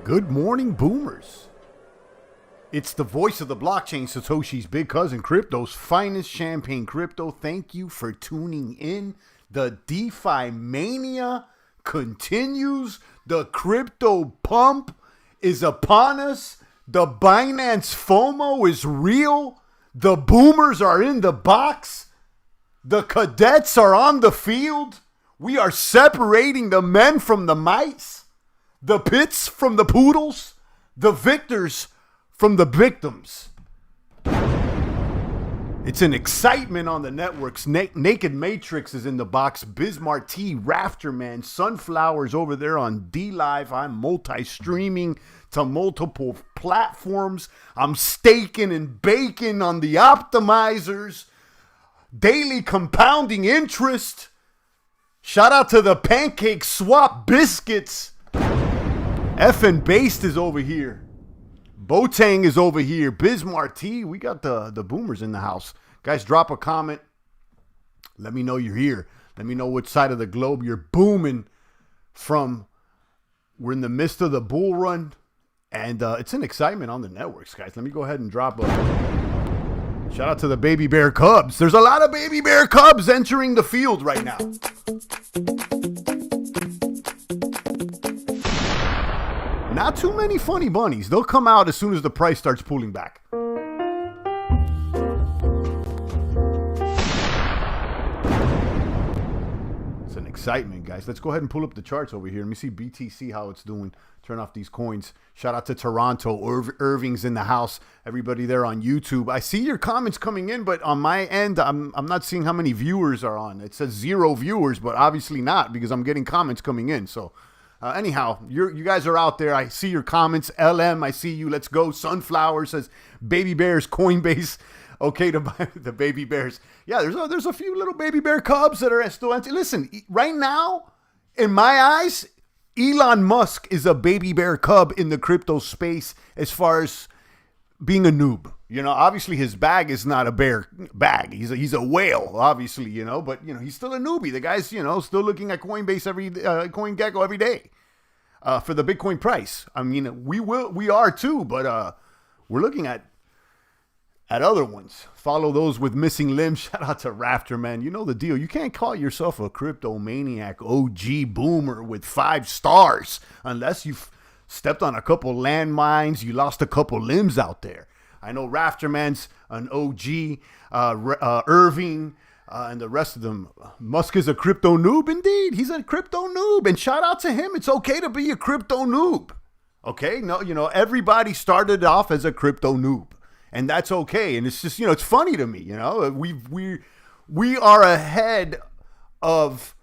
Good morning, boomers. It's the voice of the blockchain, Satoshi's big cousin, Crypto's finest champagne crypto. Thank you for tuning in. The DeFi mania continues. The crypto pump is upon us. The Binance FOMO is real. The boomers are in the box. The cadets are on the field. We are separating the men from the mice. The pits from the poodles, the victors from the victims. It's an excitement on the networks. Naked Matrix is in the box. Bismarck T, Rafterman, Sunflowers over there on D-Live. I'm multi-streaming to multiple platforms. I'm staking and baking on the optimizers. Daily compounding interest. Shout out to the Pancake Swap Biscuits. Effin' Based is over here. Botang is over here. Bismarck T. We got the boomers in the house. Guys, drop a comment. Let me know you're here. Let me know which side of the globe you're booming from. We're in the midst of the bull run. And it's an excitement on the networks, guys. Let me go ahead and drop a shout out to the baby bear cubs. There's a lot of baby bear cubs entering the field right now. Not too many funny bunnies. They'll come out as soon as the price starts pulling back. It's an excitement, guys. Let's go ahead and pull up the charts over here. Let me see BTC, how it's doing. Turn off these coins. Shout out to Toronto. Irving's in the house. Everybody there on YouTube. I see your comments coming in, but on my end, I'm not seeing how many viewers are on. It says 0 viewers, but obviously not because I'm getting comments coming in. So anyhow, you guys are out there. I see your comments. LM, I see you. Let's go. Sunflower says baby bears, Coinbase. Okay to buy the baby bears. Yeah, there's a few little baby bear cubs that are still empty. Listen, right now, in my eyes, Elon Musk is a baby bear cub in the crypto space as far as being a noob. You know, obviously his bag is not a bear bag. He's a whale, obviously, you know, but, you know, he's still a newbie. The guy's, you know, still looking at Coinbase CoinGecko every day for the Bitcoin price. I mean, we are too, but we're looking at other ones. Follow those with missing limbs. Shout out to Rafterman. You know the deal. You can't call yourself a crypto maniac OG boomer with 5 stars unless you've stepped on a couple landmines. You lost a couple limbs out there. I know Rafterman's an OG, Irving, and the rest of them. Musk is a crypto noob, indeed. He's a crypto noob, and shout out to him. It's okay to be a crypto noob. Okay, no, you know, everybody started off as a crypto noob, and that's okay. And it's just, you know, it's funny to me. You know, we are ahead of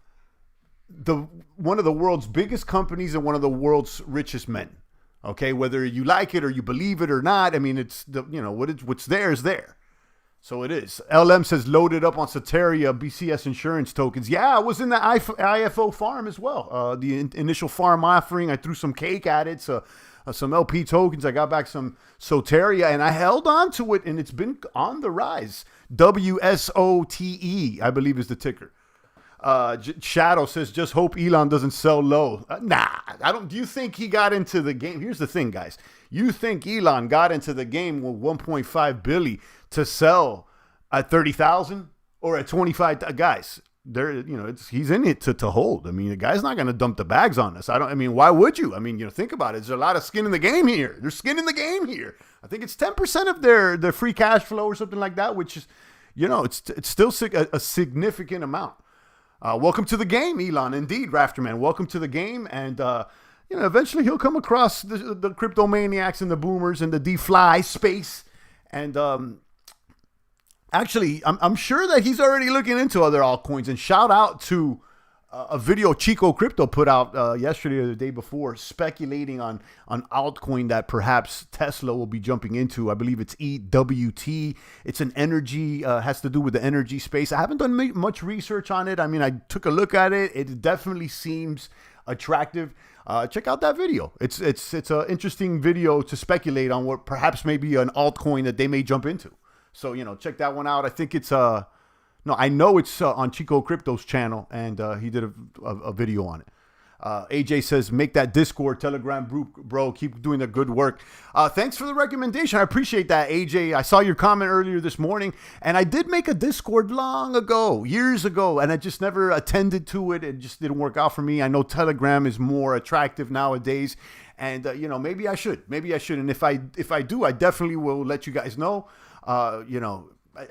one of the world's biggest companies and one of the world's richest men. Okay, whether you like it or you believe it or not, I mean, it's what's there is there. So it is. LM says loaded up on Soteria BCS insurance tokens. Yeah, I was in the IFO farm as well. The initial farm offering, I threw some cake at it, so some LP tokens. I got back some Soteria, and I held on to it, and it's been on the rise. WSOTE, I believe, is the ticker. Shadow says, just hope Elon doesn't sell low. Nah, I don't. Do you think he got into the game? Here's the thing, guys. You think Elon got into the game with 1.5 billion to sell at 30,000 or at 25? Guys, there, you know, he's in it to hold. I mean, the guy's not going to dump the bags on us. I mean, why would you? I mean, you know, think about it. There's a lot of skin in the game here. There's skin in the game here. I think it's 10% of their free cash flow or something like that, which is, you know, it's still a significant amount. Welcome to the game, Elon. Indeed, Rafterman. Welcome to the game. And, you know, eventually he'll come across the crypto maniacs and the boomers and the DeFi space. And actually, I'm sure that he's already looking into other altcoins. And shout out to a video Chico Crypto put out yesterday or the day before speculating on altcoin that perhaps Tesla will be jumping into. I believe it's EWT. It's an energy, has to do with the energy space. I haven't done much research on it. I mean, I took a look at it. It definitely seems attractive. Check out that video. It's an interesting video to speculate on what perhaps may be an altcoin that they may jump into. So, you know, check that one out. I think it's No, I know it's on Chico Crypto's channel, and he did a video on it. AJ says, make that Discord, Telegram group, bro. Keep doing the good work. Thanks for the recommendation. I appreciate that, AJ. I saw your comment earlier this morning, and I did make a Discord long ago, years ago, and I just never attended to it. It just didn't work out for me. I know Telegram is more attractive nowadays, and maybe I should. And if I do, I definitely will let you guys know. I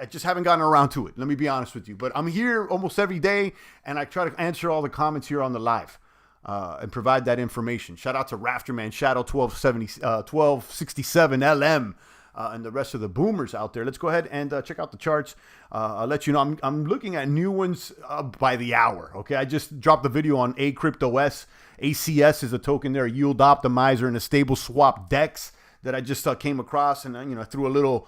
just haven't gotten around to it. Let me be honest with you. But I'm here almost every day, and I try to answer all the comments here on the live and provide that information. Shout out to Rafterman, Shadow 1267 LM, and the rest of the boomers out there. Let's go ahead and check out the charts. I'll let you know. I'm looking at new ones by the hour. Okay, I just dropped the video on ACryptoS. ACS is a token there, a yield optimizer and a stable swap DEX that I just came across, and I threw a little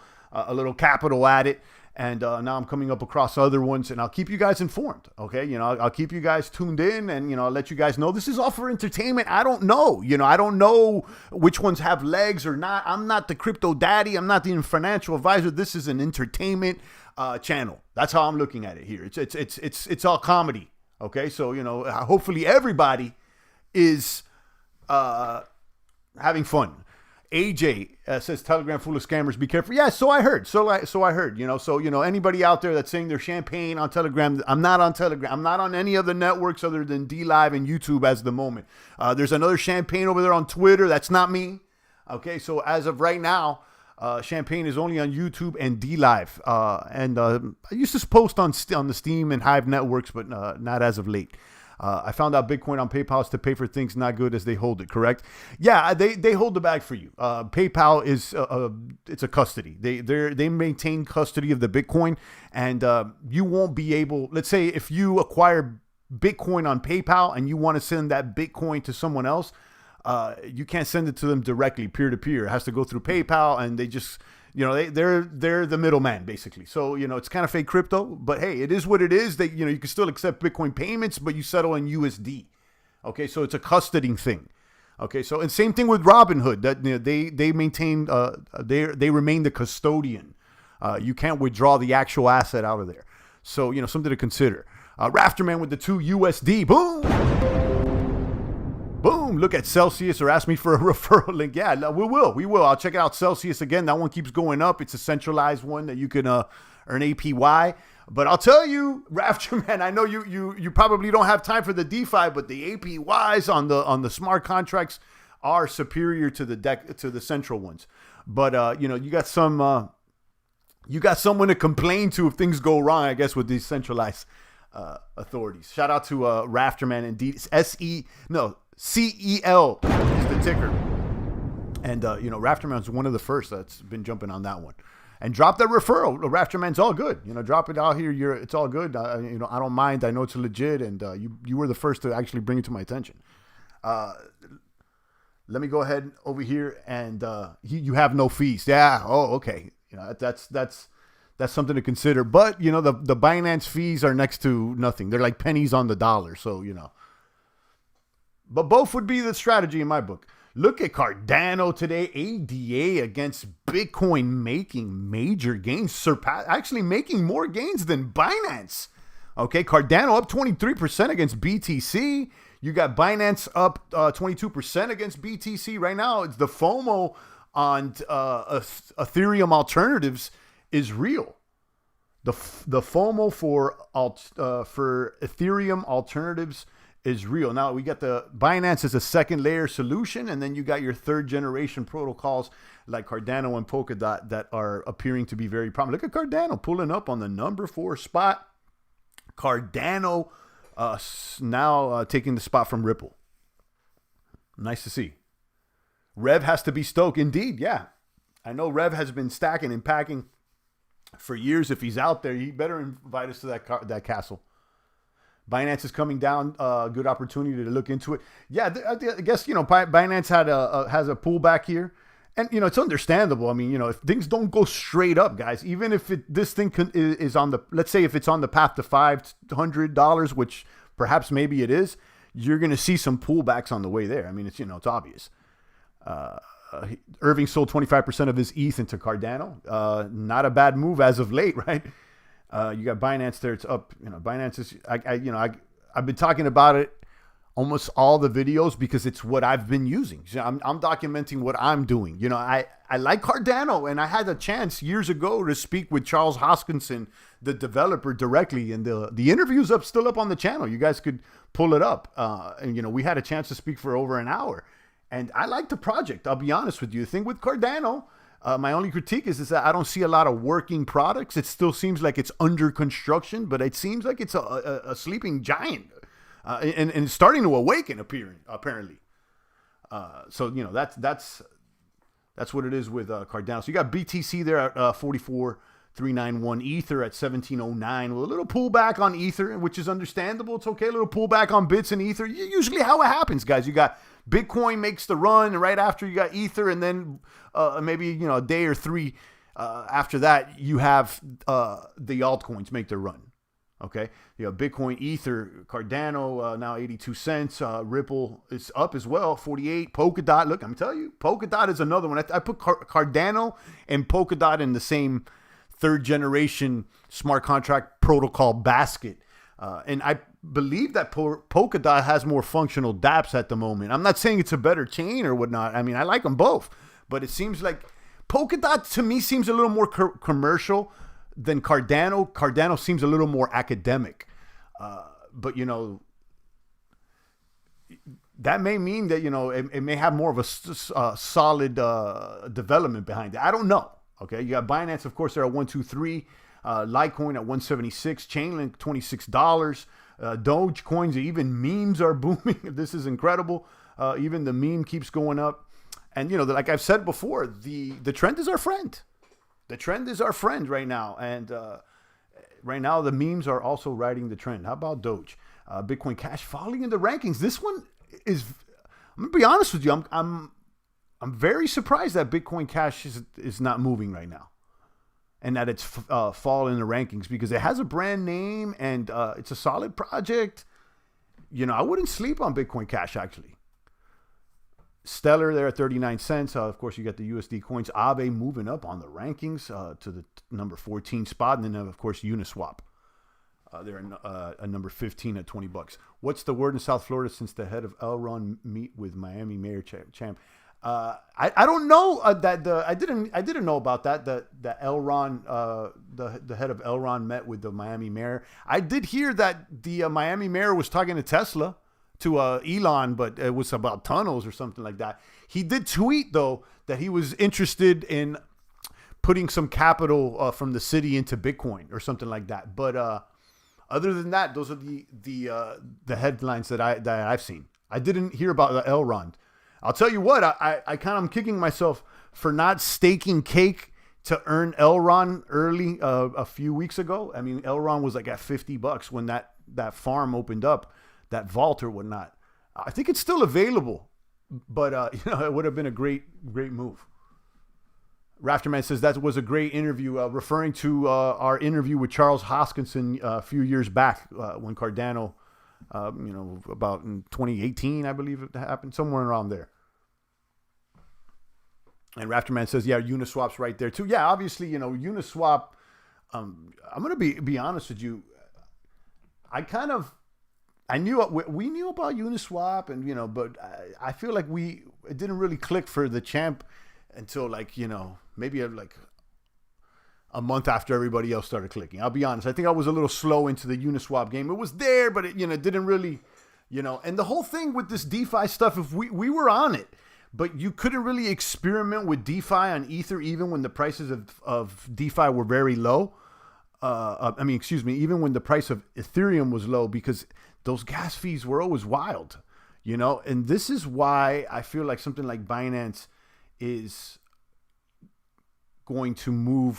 capital at it, and now I'm coming up across other ones, and I'll keep you guys informed. Okay, I'll keep you guys tuned in, and I'll let you guys know this is all for entertainment. I don't know, I don't know which ones have legs or not. I'm not the crypto daddy. I'm not the financial advisor. This is an entertainment channel. That's how I'm looking at it here. It's all comedy. Okay, so hopefully everybody is having fun. AJ says Telegram full of scammers. Be careful. Yeah, so I heard. So I heard. Anybody out there that's saying they're champagne on Telegram, I'm not on Telegram. I'm not on any other networks other than DLive and YouTube as the moment. There's another champagne over there on Twitter. That's not me. Okay, so as of right now, champagne is only on YouTube and DLive. And I used to post on the Steam and Hive networks, but not as of late. I found out Bitcoin on PayPal is to pay for things not good as they hold it, correct? Yeah, they hold the bag for you. PayPal is it's a custody. They maintain custody of the Bitcoin, and you won't be able. Let's say if you acquire Bitcoin on PayPal and you want to send that Bitcoin to someone else, you can't send it to them directly, peer to peer. It has to go through PayPal, and they just. They're the middleman, basically. So, it's kind of fake crypto, but hey, it is what it is. That, you can still accept Bitcoin payments, but you settle in USD. Okay, so it's a custodying thing. Okay, so and same thing with Robinhood. That they maintain they remain the custodian. You can't withdraw the actual asset out of there. So, something to consider. Rafterman with the 2 USD. Boom. Boom, look at Celsius or ask me for a referral link. Yeah, we will. I'll check out Celsius again. That one keeps going up. It's a centralized one that you can earn APY. But I'll tell you, Rafterman, I know you probably don't have time for the DeFi, but the APYs on the smart contracts are superior to the central ones. But you got someone to complain to if things go wrong, I guess, with these centralized authorities. Shout out to Rafterman, indeed. CEL is the ticker. And, Rafterman's one of the first that's been jumping on that one. And drop that referral. Rafterman's all good. Drop it out here. It's all good. I don't mind. I know it's legit. And you were the first to actually bring it to my attention. Let me go ahead over here. And you have no fees. Yeah. Oh, okay. That's something to consider. But, the Binance fees are next to nothing. They're like pennies on the dollar. So, But both would be the strategy in my book. Look at Cardano today. ADA against Bitcoin making major gains. Actually making more gains than Binance. Okay, Cardano up 23% against BTC. You got Binance up 22% against BTC. Right now, it's the FOMO on Ethereum alternatives is real. The FOMO for Ethereum alternatives is real. Now we got the Binance as a second layer solution, and then you got your third generation protocols like Cardano and Polkadot that are appearing to be very prominent. Look at Cardano pulling up on the number 4 spot. Cardano now taking the spot from Ripple. Nice to see. Rev has to be stoked. Indeed, yeah. I know Rev has been stacking and packing for years. If he's out there, he better invite us to that castle. Binance is coming down. Good opportunity to look into it. Yeah, I guess Binance has a pullback here, and it's understandable. I mean, if things don't go straight up, guys, even if this thing is on the, let's say if it's on the path to $500, which perhaps maybe it is, you're going to see some pullbacks on the way there. I mean, it's obvious. Irving sold 25% of his ETH into Cardano. Not a bad move as of late, right? You got Binance there. It's up. Binance is. I've been talking about it almost all the videos because it's what I've been using. So I'm documenting what I'm doing. You know, I like Cardano, and I had a chance years ago to speak with Charles Hoskinson, the developer, directly, and the interview's still up on the channel. You guys could pull it up. And you know, we had a chance to speak for over an hour, and I like the project. I'll be honest with you. The thing with Cardano, my only critique is that I don't see a lot of working products. It still seems like it's under construction, but it seems like it's a sleeping giant. And it's starting to awaken, apparently. So, you know, that's what it is with Cardano. So you got BTC there at 44,391, Ether at 1709. With a little pullback on Ether, which is understandable. It's okay. A little pullback on bits and Ether. Usually how it happens, guys. You got Bitcoin makes the run, and right after you got Ether, and then maybe, you know, a day or three after that, you have the altcoins make their run. Okay, you know, Bitcoin, Ether, Cardano, now 82 cents. Ripple is up as well, 48. Polkadot, look, I'm telling you, Polkadot is another one. I put Cardano and Polkadot in the same third generation smart contract protocol basket. And I believe that Polkadot has more functional dApps at the moment. I'm not saying it's a better chain or whatnot. I mean, I like them both, but it seems like Polkadot to me seems a little more commercial than Cardano. Cardano seems a little more academic. But, you know, that may mean that, you know, it may have more of a solid development behind it. I don't know. Okay, you got Binance, of course, they're at 123. Litecoin at 176. Chainlink, $26. Dogecoins, even memes are booming. This is incredible. Even the meme keeps going up. And, you know, like I've said before, the trend is our friend. The trend is our friend right now. And right now, the memes are also riding the trend. How about Doge? Bitcoin Cash falling in the rankings. This one is, I'm going to be honest with you, I'm very surprised that Bitcoin Cash is not moving right now. And that it's fallen in the rankings because it has a brand name and it's a solid project. You know, I wouldn't sleep on Bitcoin Cash, actually. Stellar there at 39 cents. Of course, you got the USD coins. Aave moving up on the rankings to the number 14 spot. And then, of course, Uniswap. They're a number 15 at $20. What's the word in South Florida since the head of Elron meet with Miami Mayor Champ? I don't know I didn't know about that. That Elron, the head of Elron met with the Miami Mayor. I did hear that the Miami Mayor was talking to Tesla. To Elon, but it was about tunnels or something like that. He did tweet, though, that he was interested in putting some capital from the city into Bitcoin or something like that. But other than that, those are the headlines that I've seen. I didn't hear about the Elrond. I'll tell you what, I kind of am kicking myself for not staking cake to earn Elrond early a few weeks ago. I mean, Elrond was like at $50 when that farm opened up. That vault or whatnot. I think it's still available, but you know, it would have been a great move. Rafterman says that was a great interview, referring to our interview with Charles Hoskinson a few years back when Cardano, you know, about in 2018, I believe it happened, somewhere around there. And Rafterman says, yeah, Uniswap's right there too. Yeah, obviously, you know, Uniswap. I'm gonna be honest with you. We knew about Uniswap, and you know, but I feel like it didn't really click for the champ until, like, you know, maybe like a month after everybody else started clicking. I'll be honest. I think I was a little slow into the Uniswap game. It was there, but it, you know, it didn't really, you know. And the whole thing with this DeFi stuff, if we were on it, but you couldn't really experiment with DeFi on Ether even when the prices of DeFi were very low. Even when the price of Ethereum was low, because those gas fees were always wild, you know. And this is why I feel like something like Binance is going to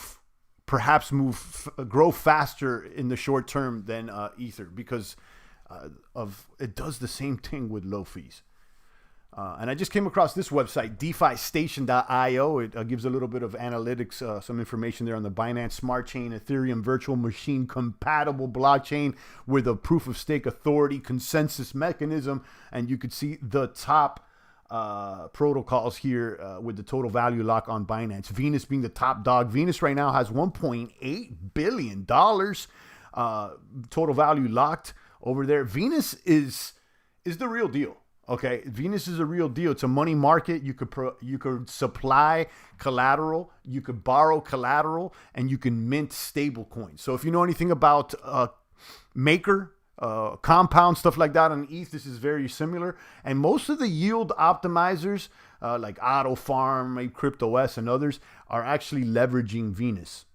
grow faster in the short term than Ether, because it does the same thing with low fees. And I just came across this website, DeFiStation.io. It gives a little bit of analytics, some information there on the Binance Smart Chain, Ethereum virtual machine compatible blockchain with a proof of stake authority consensus mechanism. And you could see the top protocols here with the total value lock on Binance. Venus being the top dog. Venus right now has $1.8 billion total value locked over there. Venus is is the real deal. Okay, Venus is a real deal. It's a money market. You could supply collateral, you could borrow collateral, and you can mint stable coins. So if you know anything about Maker, compound, stuff like that on ETH, this is very similar. And most of the yield optimizers, like Auto Farm, maybe CryptoS, and others, are actually leveraging Venus.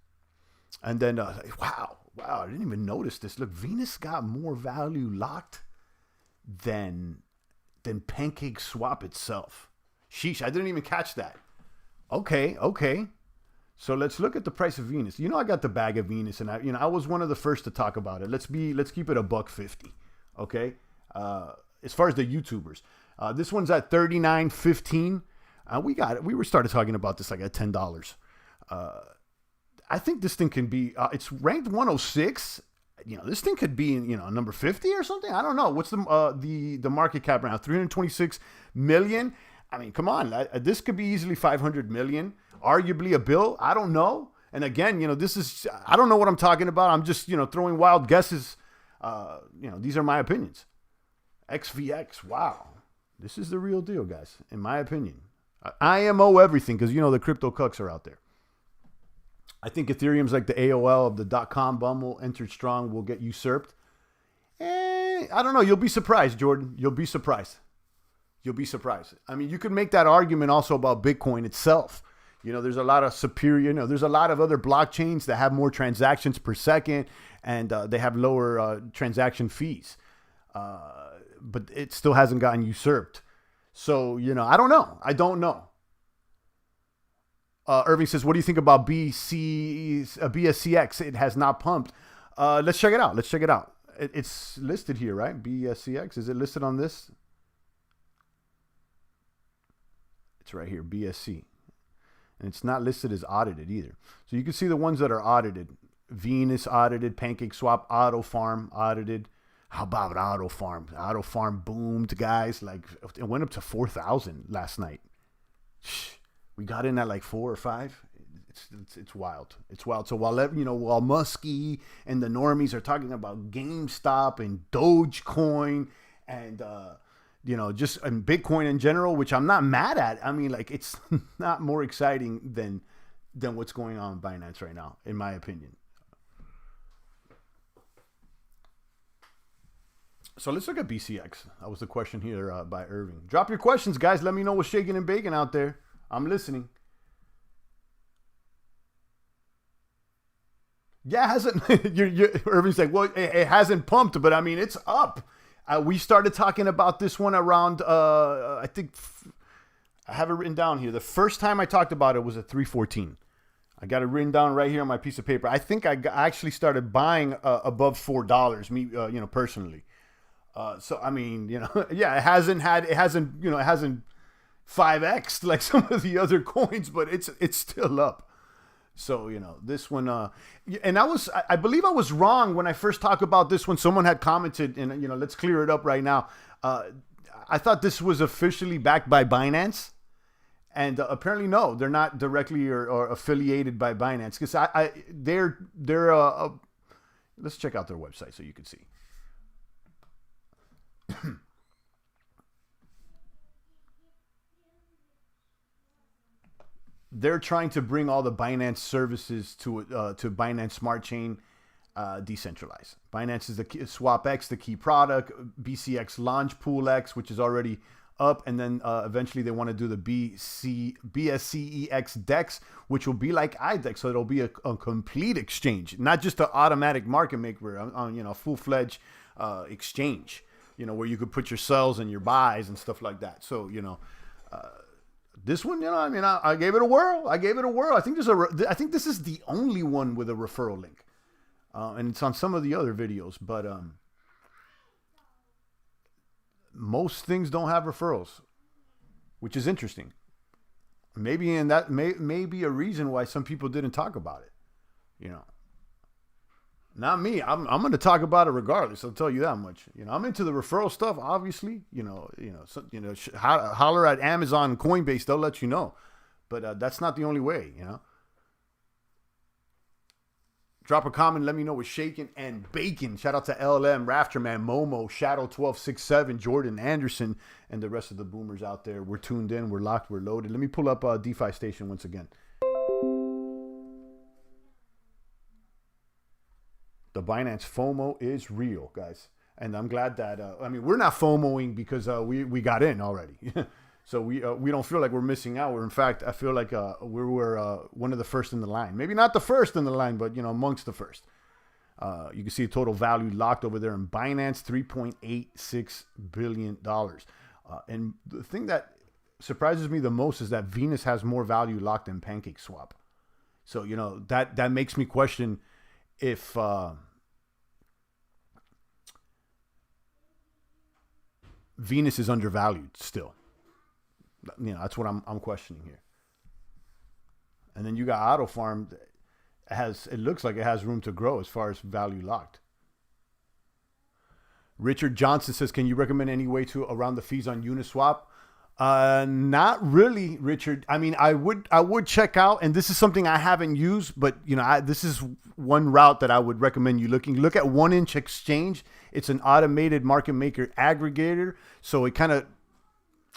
And then, wow, I didn't even notice this. Look, Venus got more value locked than Pancake Swap itself. Sheesh, I didn't even catch that. Okay. So let's look at the price of Venus. You know, I got the bag of Venus, and I was one of the first to talk about it. Let's keep it $1.50. Okay. As far as the YouTubers, this one's at $39.15. We started talking about this like at $10. I think this thing can be. It's ranked 106. You know, this thing could be in, number 50 or something. I don't know. What's the market cap right now? 326 million. I mean, come on. This could be easily 500 million. Arguably a bill. I don't know. And again, I don't know what I'm talking about. I'm just, throwing wild guesses. These are my opinions. XVX. Wow. This is the real deal, guys, in my opinion. IMO everything because, the crypto cucks are out there. I think Ethereum's like the AOL of the .com bubble, entered strong, will get usurped. I don't know. You'll be surprised, Jordan. You'll be surprised. I mean, you could make that argument also about Bitcoin itself. There's a lot of superior, there's a lot of other blockchains that have more transactions per second and they have lower transaction fees. But it still hasn't gotten usurped. So, I don't know. Irving says, what do you think about BSCX? It has not pumped. Let's check it out. It's listed here, right? BSCX. Is it listed on this? It's right here, BSC. And it's not listed as audited either. So you can see the ones that are audited. Venus audited, Pancake Swap, Auto Farm audited. How about Auto Farm? Auto Farm boomed, guys. Like, it went up to 4,000 last night. We got in at like 4 or 5. It's wild. It's wild. So while Muskie and the normies are talking about GameStop and Dogecoin and and Bitcoin in general, which I'm not mad at. I mean, like, it's not more exciting than what's going on in Binance right now, in my opinion. So let's look at BCX. That was the question here by Irving. Drop your questions, guys. Let me know what's shaking and baking out there. I'm listening. Yeah, it hasn't. Irving's like, well, it hasn't pumped, but I mean, it's up. We started talking about this one around, I think, I have it written down here. The first time I talked about it was at 314. I got it written down right here on my piece of paper. I think I actually started buying above $4, me, personally. So, I mean, yeah, it hasn't 5x like some of the other coins, but it's still up. So, this one, and I believe I was wrong when I first talked about this one. Someone had commented, and, let's clear it up right now. I thought this was officially backed by Binance, and apparently no, they're not directly or affiliated by Binance, because they're let's check out their website so you can see. They're trying to bring all the Binance services to Binance Smart Chain decentralized. Binance is the SwapX, the key product. BCX Launch Pool X, which is already up, and then eventually they want to do the BSCEX DEX, which will be like iDex, so it'll be a complete exchange, not just an automatic market maker, on full-fledged exchange, where you could put your sells and your buys and stuff like that. So this one, I gave it a whirl. I think I think this is the only one with a referral link, and it's on some of the other videos. But most things don't have referrals, which is interesting. Maybe that may be a reason why some people didn't talk about it. Not me. I'm going to talk about it regardless. I'll tell you that much. I'm into the referral stuff, obviously. Holler at Amazon and Coinbase, they'll let you know. But that's not the only way, Drop a comment. Let me know what's shaking and baking. Shout out to LM, Rafterman, Momo, Shadow1267, Jordan Anderson, and the rest of the boomers out there. We're tuned in. We're locked. We're loaded. Let me pull up DeFi Station once again. The Binance FOMO is real, guys. And I'm glad that, I mean, we're not FOMOing because we got in already. So we don't feel like we're missing out. In fact, I feel like we were one of the first in the line. Maybe not the first in the line, but, amongst the first. You can see total value locked over there in Binance, $3.86 billion. And the thing that surprises me the most is that Venus has more value locked than PancakeSwap. So, that makes me question if Venus is undervalued still. That's what I'm questioning here. And then you got Auto Farm. It looks like it has room to grow as far as value locked. Richard Johnson says, can you recommend any way to around the fees on Uniswap? Not really, Richard. I mean, I would check out, and this is something I haven't used, but this is one route that I would recommend you look at 1inch Exchange. It's an automated market maker aggregator. So it kind of,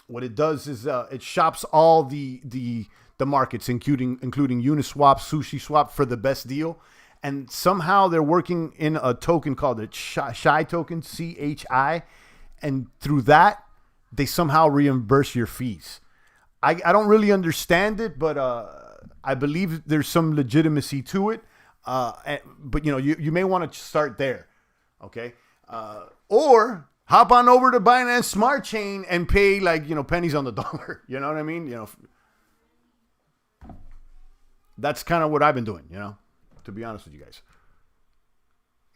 what it does is it shops all the markets, including Uniswap, SushiSwap for the best deal. And somehow they're working in a token called the Chi token, CHI. And through that, they somehow reimburse your fees. I don't really understand it, but I believe there's some legitimacy to it. But you may want to start there, okay? Or hop on over to Binance Smart Chain and pay pennies on the dollar. You know what I mean? That's kind of what I've been doing. To be honest with you guys.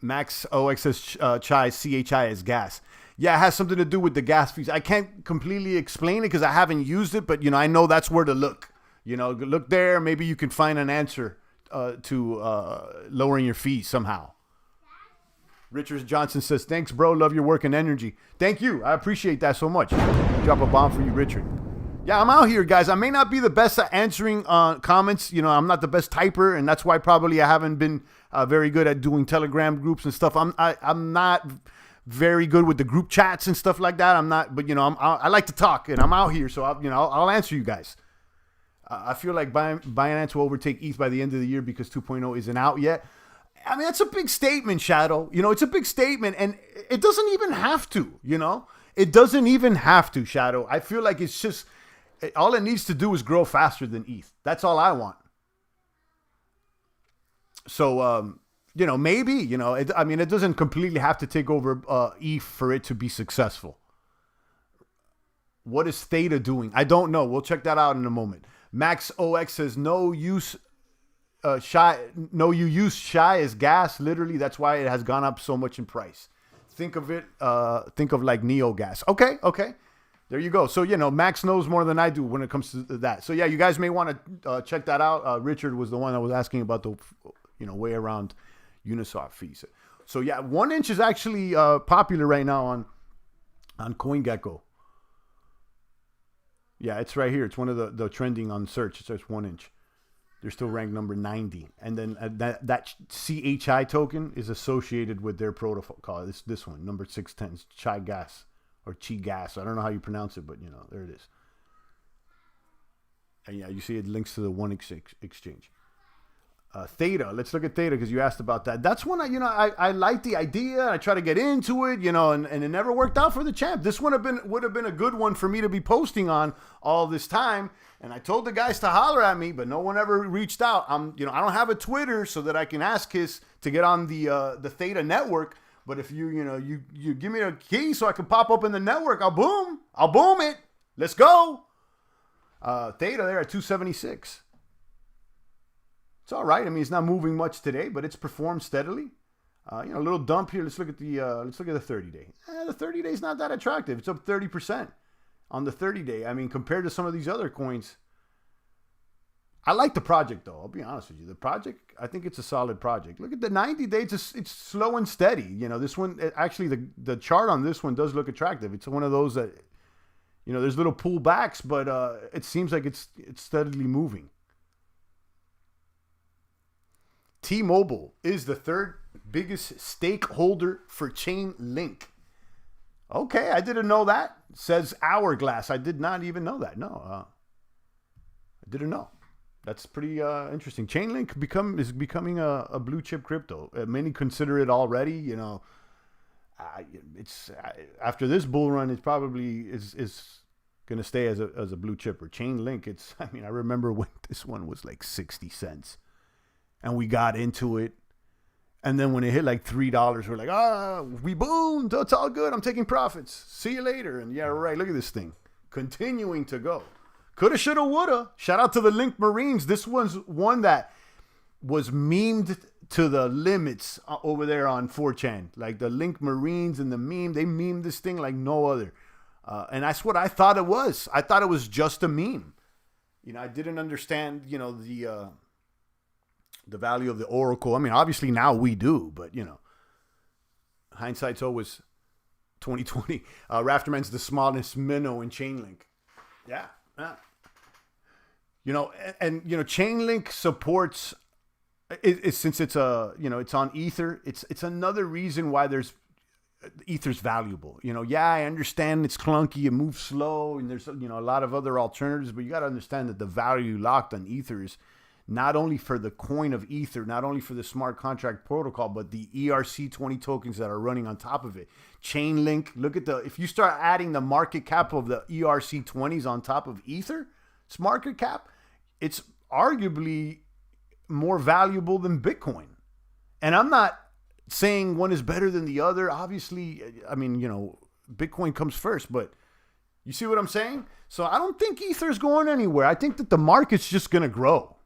Max OX says Chai CHI is gas. Yeah, it has something to do with the gas fees. I can't completely explain it because I haven't used it, but I know that's where to look. Look there. Maybe you can find an answer to lowering your fees somehow. Richard Johnson says, thanks, bro. Love your work and energy. Thank you. I appreciate that so much. Drop a bomb for you, Richard. Yeah, I'm out here, guys. I may not be the best at answering comments. I'm not the best typer, and that's why probably I haven't been very good at doing Telegram groups and stuff. I'm not very good with the group chats and stuff like that. I'm not, but I like to talk, and I'm out here, so I'll answer you guys. I feel like Binance will overtake ETH by the end of the year because 2.0 isn't out yet. I mean, that's a big statement, Shadow. It's a big statement, and it doesn't even have to. It doesn't even have to, Shadow. I feel like it's just all it needs to do is grow faster than ETH. That's all I want. So, maybe, it doesn't completely have to take over ETH for it to be successful. What is Theta doing? I don't know. We'll check that out in a moment. Max OX says, no use you use Shy as gas. Literally, that's why it has gone up so much in price. Think of it, think of like Neo gas. Okay. There you go. So, Max knows more than I do when it comes to that. So, yeah, you guys may want to check that out. Richard was the one that was asking about the, way around Uniswap fees. So, yeah, 1inch is actually popular right now on CoinGecko. Yeah, it's right here. It's one of the trending on search. It says 1inch. They're still ranked number 90. And then that CHI token is associated with their protocol. This one, number 610, Chai Gas or Chi Gas. I don't know how you pronounce it, but, there it is. And, yeah, you see it links to the 1inch exchange. Theta. Let's look at Theta because you asked about that. That's when I like the idea. I try to get into it, and it never worked out for the champ. This would have been a good one for me to be posting on all this time. And I told the guys to holler at me, but no one ever reached out. I don't have a Twitter so that I can ask to get on the Theta network. But if you give me a key so I can pop up in the network, I'll boom it. Let's go. Theta there at 276. It's all right. I mean, it's not moving much today, but it's performed steadily. A little dump here. Let's look at the 30-day. The 30-day is not that attractive. It's up 30% on the 30-day. I mean, compared to some of these other coins, I like the project though. I'll be honest with you. The project, I think it's a solid project. Look at the 90-day. It's slow and steady. This one actually the chart on this one does look attractive. It's one of those that there's little pullbacks, but it seems like it's steadily moving. T-Mobile is the third biggest stakeholder for Chainlink. Okay, I didn't know that. Says Hourglass. I did not even know that. No, I didn't know. That's pretty interesting. Chainlink is becoming a blue chip crypto. Many consider it already. You know, after this bull run, it probably is going to stay as a blue chipper. Chainlink. I remember when this one was like 60 cents, and we got into it. And then when it hit like $3, we're like, we boomed. It's all good. I'm taking profits. See you later. And yeah, right. Look at this thing. Continuing to go. Coulda, shoulda, woulda. Shout out to the Link Marines. This one's one that was memed to the limits over there on 4chan. Like the Link Marines and the meme. They memed this thing like no other. And that's what I thought it was. I thought it was just a meme. You know, I didn't understand, you know, the value of the Oracle. I mean, obviously now we do, but you know, hindsight's always 2020. Rafterman's the smallest minnow in Chainlink. Yeah. You know, and you know, Chainlink supports it since it's it's on Ether. It's another reason why Ether's valuable. You know, yeah, I understand it's clunky, it moves slow, and there's a lot of other alternatives, but you got to understand that the value locked on Ether is not only for the coin of Ether, not only for the smart contract protocol, but the ERC20 tokens that are running on top of it. Chainlink, look at if you start adding the market cap of the ERC20s on top of Ether, its market cap, it's arguably more valuable than Bitcoin. And I'm not saying one is better than the other. Obviously, I mean, you know, Bitcoin comes first, but you see what I'm saying? So I don't think Ether's going anywhere. I think that the market's just going to grow.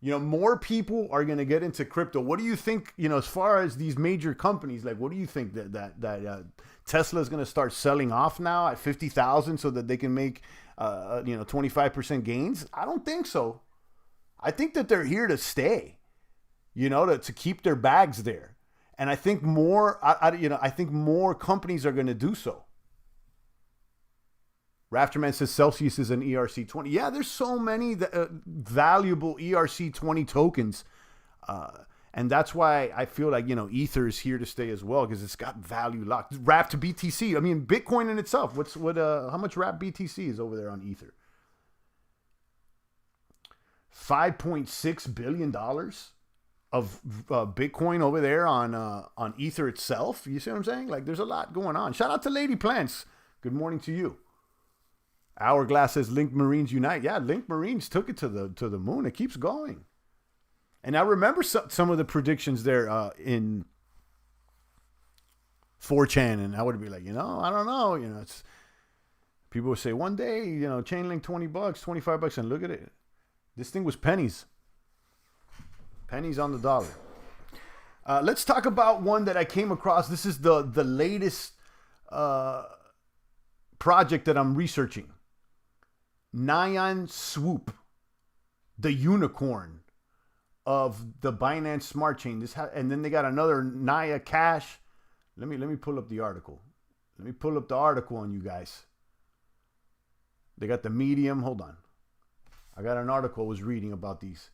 You know, more people are going to get into crypto. What do you think, you know, as far as these major companies, like, what do you think that Tesla is going to start selling off now at 50,000 so that they can make, 25% gains? I don't think so. I think that they're here to stay, you know, to keep their bags there. And I think I think more companies are going to do so. Rafterman says Celsius is an ERC20. Yeah, there's so many valuable ERC20 tokens. And that's why I feel like, you know, Ether is here to stay as well because it's got value locked. Wrapped BTC. I mean, Bitcoin in itself. How much wrapped BTC is over there on Ether? $5.6 billion of Bitcoin over there on Ether itself. You see what I'm saying? Like, there's a lot going on. Shout out to Lady Plants. Good morning to you. Hourglass says Link Marines unite. Yeah, Link Marines took it to the moon. It keeps going. And I remember some of the predictions there in 4chan, and I would be like, you know, I don't know. You know, people would say one day, you know, Chainlink $20, $25, and look at it. This thing was pennies. Pennies on the dollar. Let's talk about one that I came across. This is the latest project that I'm researching. Nyan Swoop, the unicorn of the Binance Smart Chain. And then they got another Naya Cash. Let me pull up the article. Let me pull up the article on you guys. They got the Medium. Hold on. I got an article I was reading about these.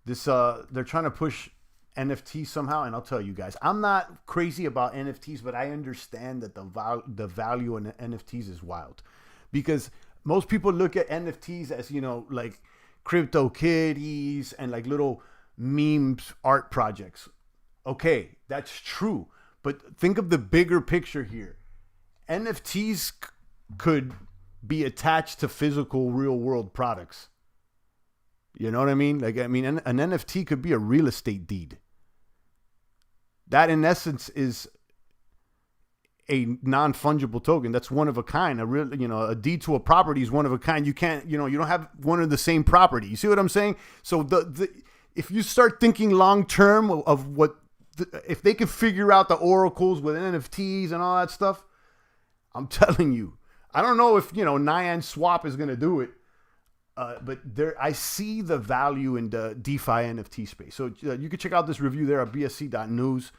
They're trying to push NFTs somehow, and I'll tell you guys, I'm not crazy about NFTs, but I understand that the value in NFTs is wild, because most people look at NFTs as, you know, like crypto kitties and like little memes art projects. Okay, that's true, but think of the bigger picture here. NFTs could be attached to physical real world products. You know what I mean? Like, I mean, an NFT could be a real estate deed. That, in essence, is a non-fungible token. That's one of a kind. A deed to a property is one of a kind. You can't, you don't have one of the same property. You see what I'm saying? So if you start thinking long-term of if they can figure out the oracles with NFTs and all that stuff, I'm telling you, I don't know if, Nyan Swap is going to do it. But I see the value in the DeFi NFT space. So you can check out this review there at bsc.news.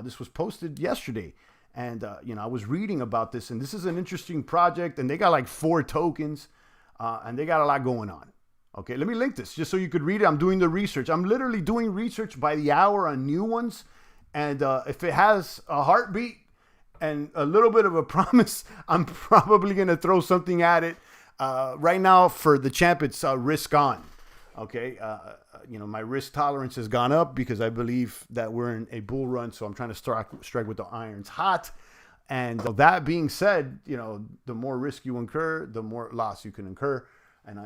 This was posted yesterday. And, I was reading about this. And this is an interesting project. And they got like 4 tokens. And they got a lot going on. Okay, let me link this just so you could read it. I'm doing the research. I'm literally doing research by the hour on new ones. And if it has a heartbeat and a little bit of a promise, I'm probably going to throw something at it. Right now, for the champ, it's risk on. Okay, my risk tolerance has gone up because I believe that we're in a bull run. So I'm trying to strike with the irons hot. And that being said, the more risk you incur, the more loss you can incur. And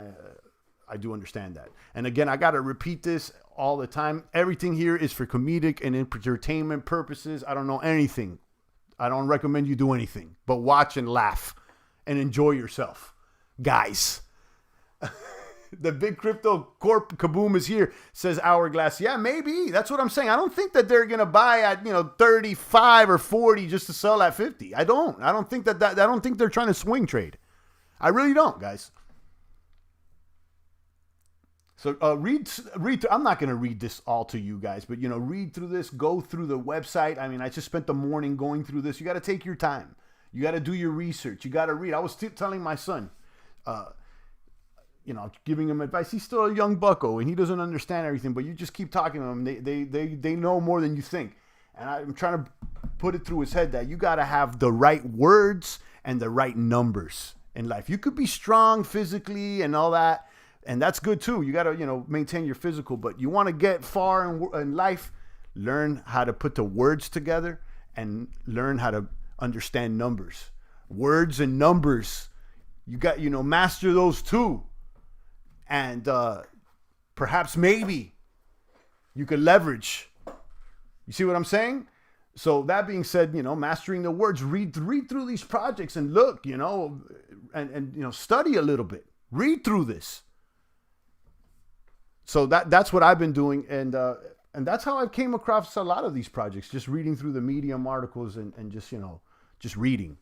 I do understand that. And again, I got to repeat this all the time. Everything here is for comedic and entertainment purposes. I don't know anything. I don't recommend you do anything, but watch and laugh and enjoy yourself. Guys, the big crypto corp kaboom is here, says Hourglass. Yeah, maybe. That's what I'm saying. I don't think that they're going to buy at, 35 or 40 just to sell at 50. I don't think I don't think they're trying to swing trade. I really don't, guys. So read. I'm not going to read this all to you guys, but read through this. Go through the website. I mean, I just spent the morning going through this. You got to take your time. You got to do your research. You got to read. I was telling my son, giving him advice. He's still a young bucko and he doesn't understand everything. But you just keep talking to him. They know more than you think. And I'm trying to put it through his head that you got to have the right words and the right numbers in life. You could be strong physically and all that. And that's good too. You got to, maintain your physical, but you want to get far in life, learn how to put the words together and learn how to understand numbers. Words and numbers. You got, master those too. And perhaps maybe you could leverage. You see what I'm saying? So that being said, mastering the words, read through these projects and look, and study a little bit. Read through this. So that's what I've been doing, and that's how I came across a lot of these projects, just reading through the Medium articles and just reading.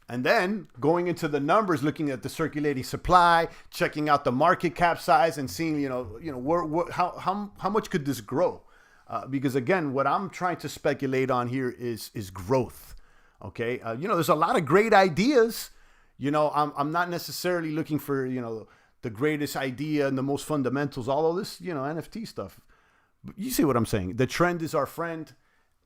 And then going into the numbers, looking at the circulating supply, checking out the market cap size, and seeing how much could this grow? Because again, what I'm trying to speculate on here is growth. Okay, there's a lot of great ideas. I'm not necessarily looking for the greatest idea and the most fundamentals, all of this, NFT stuff. But you see what I'm saying? The trend is our friend,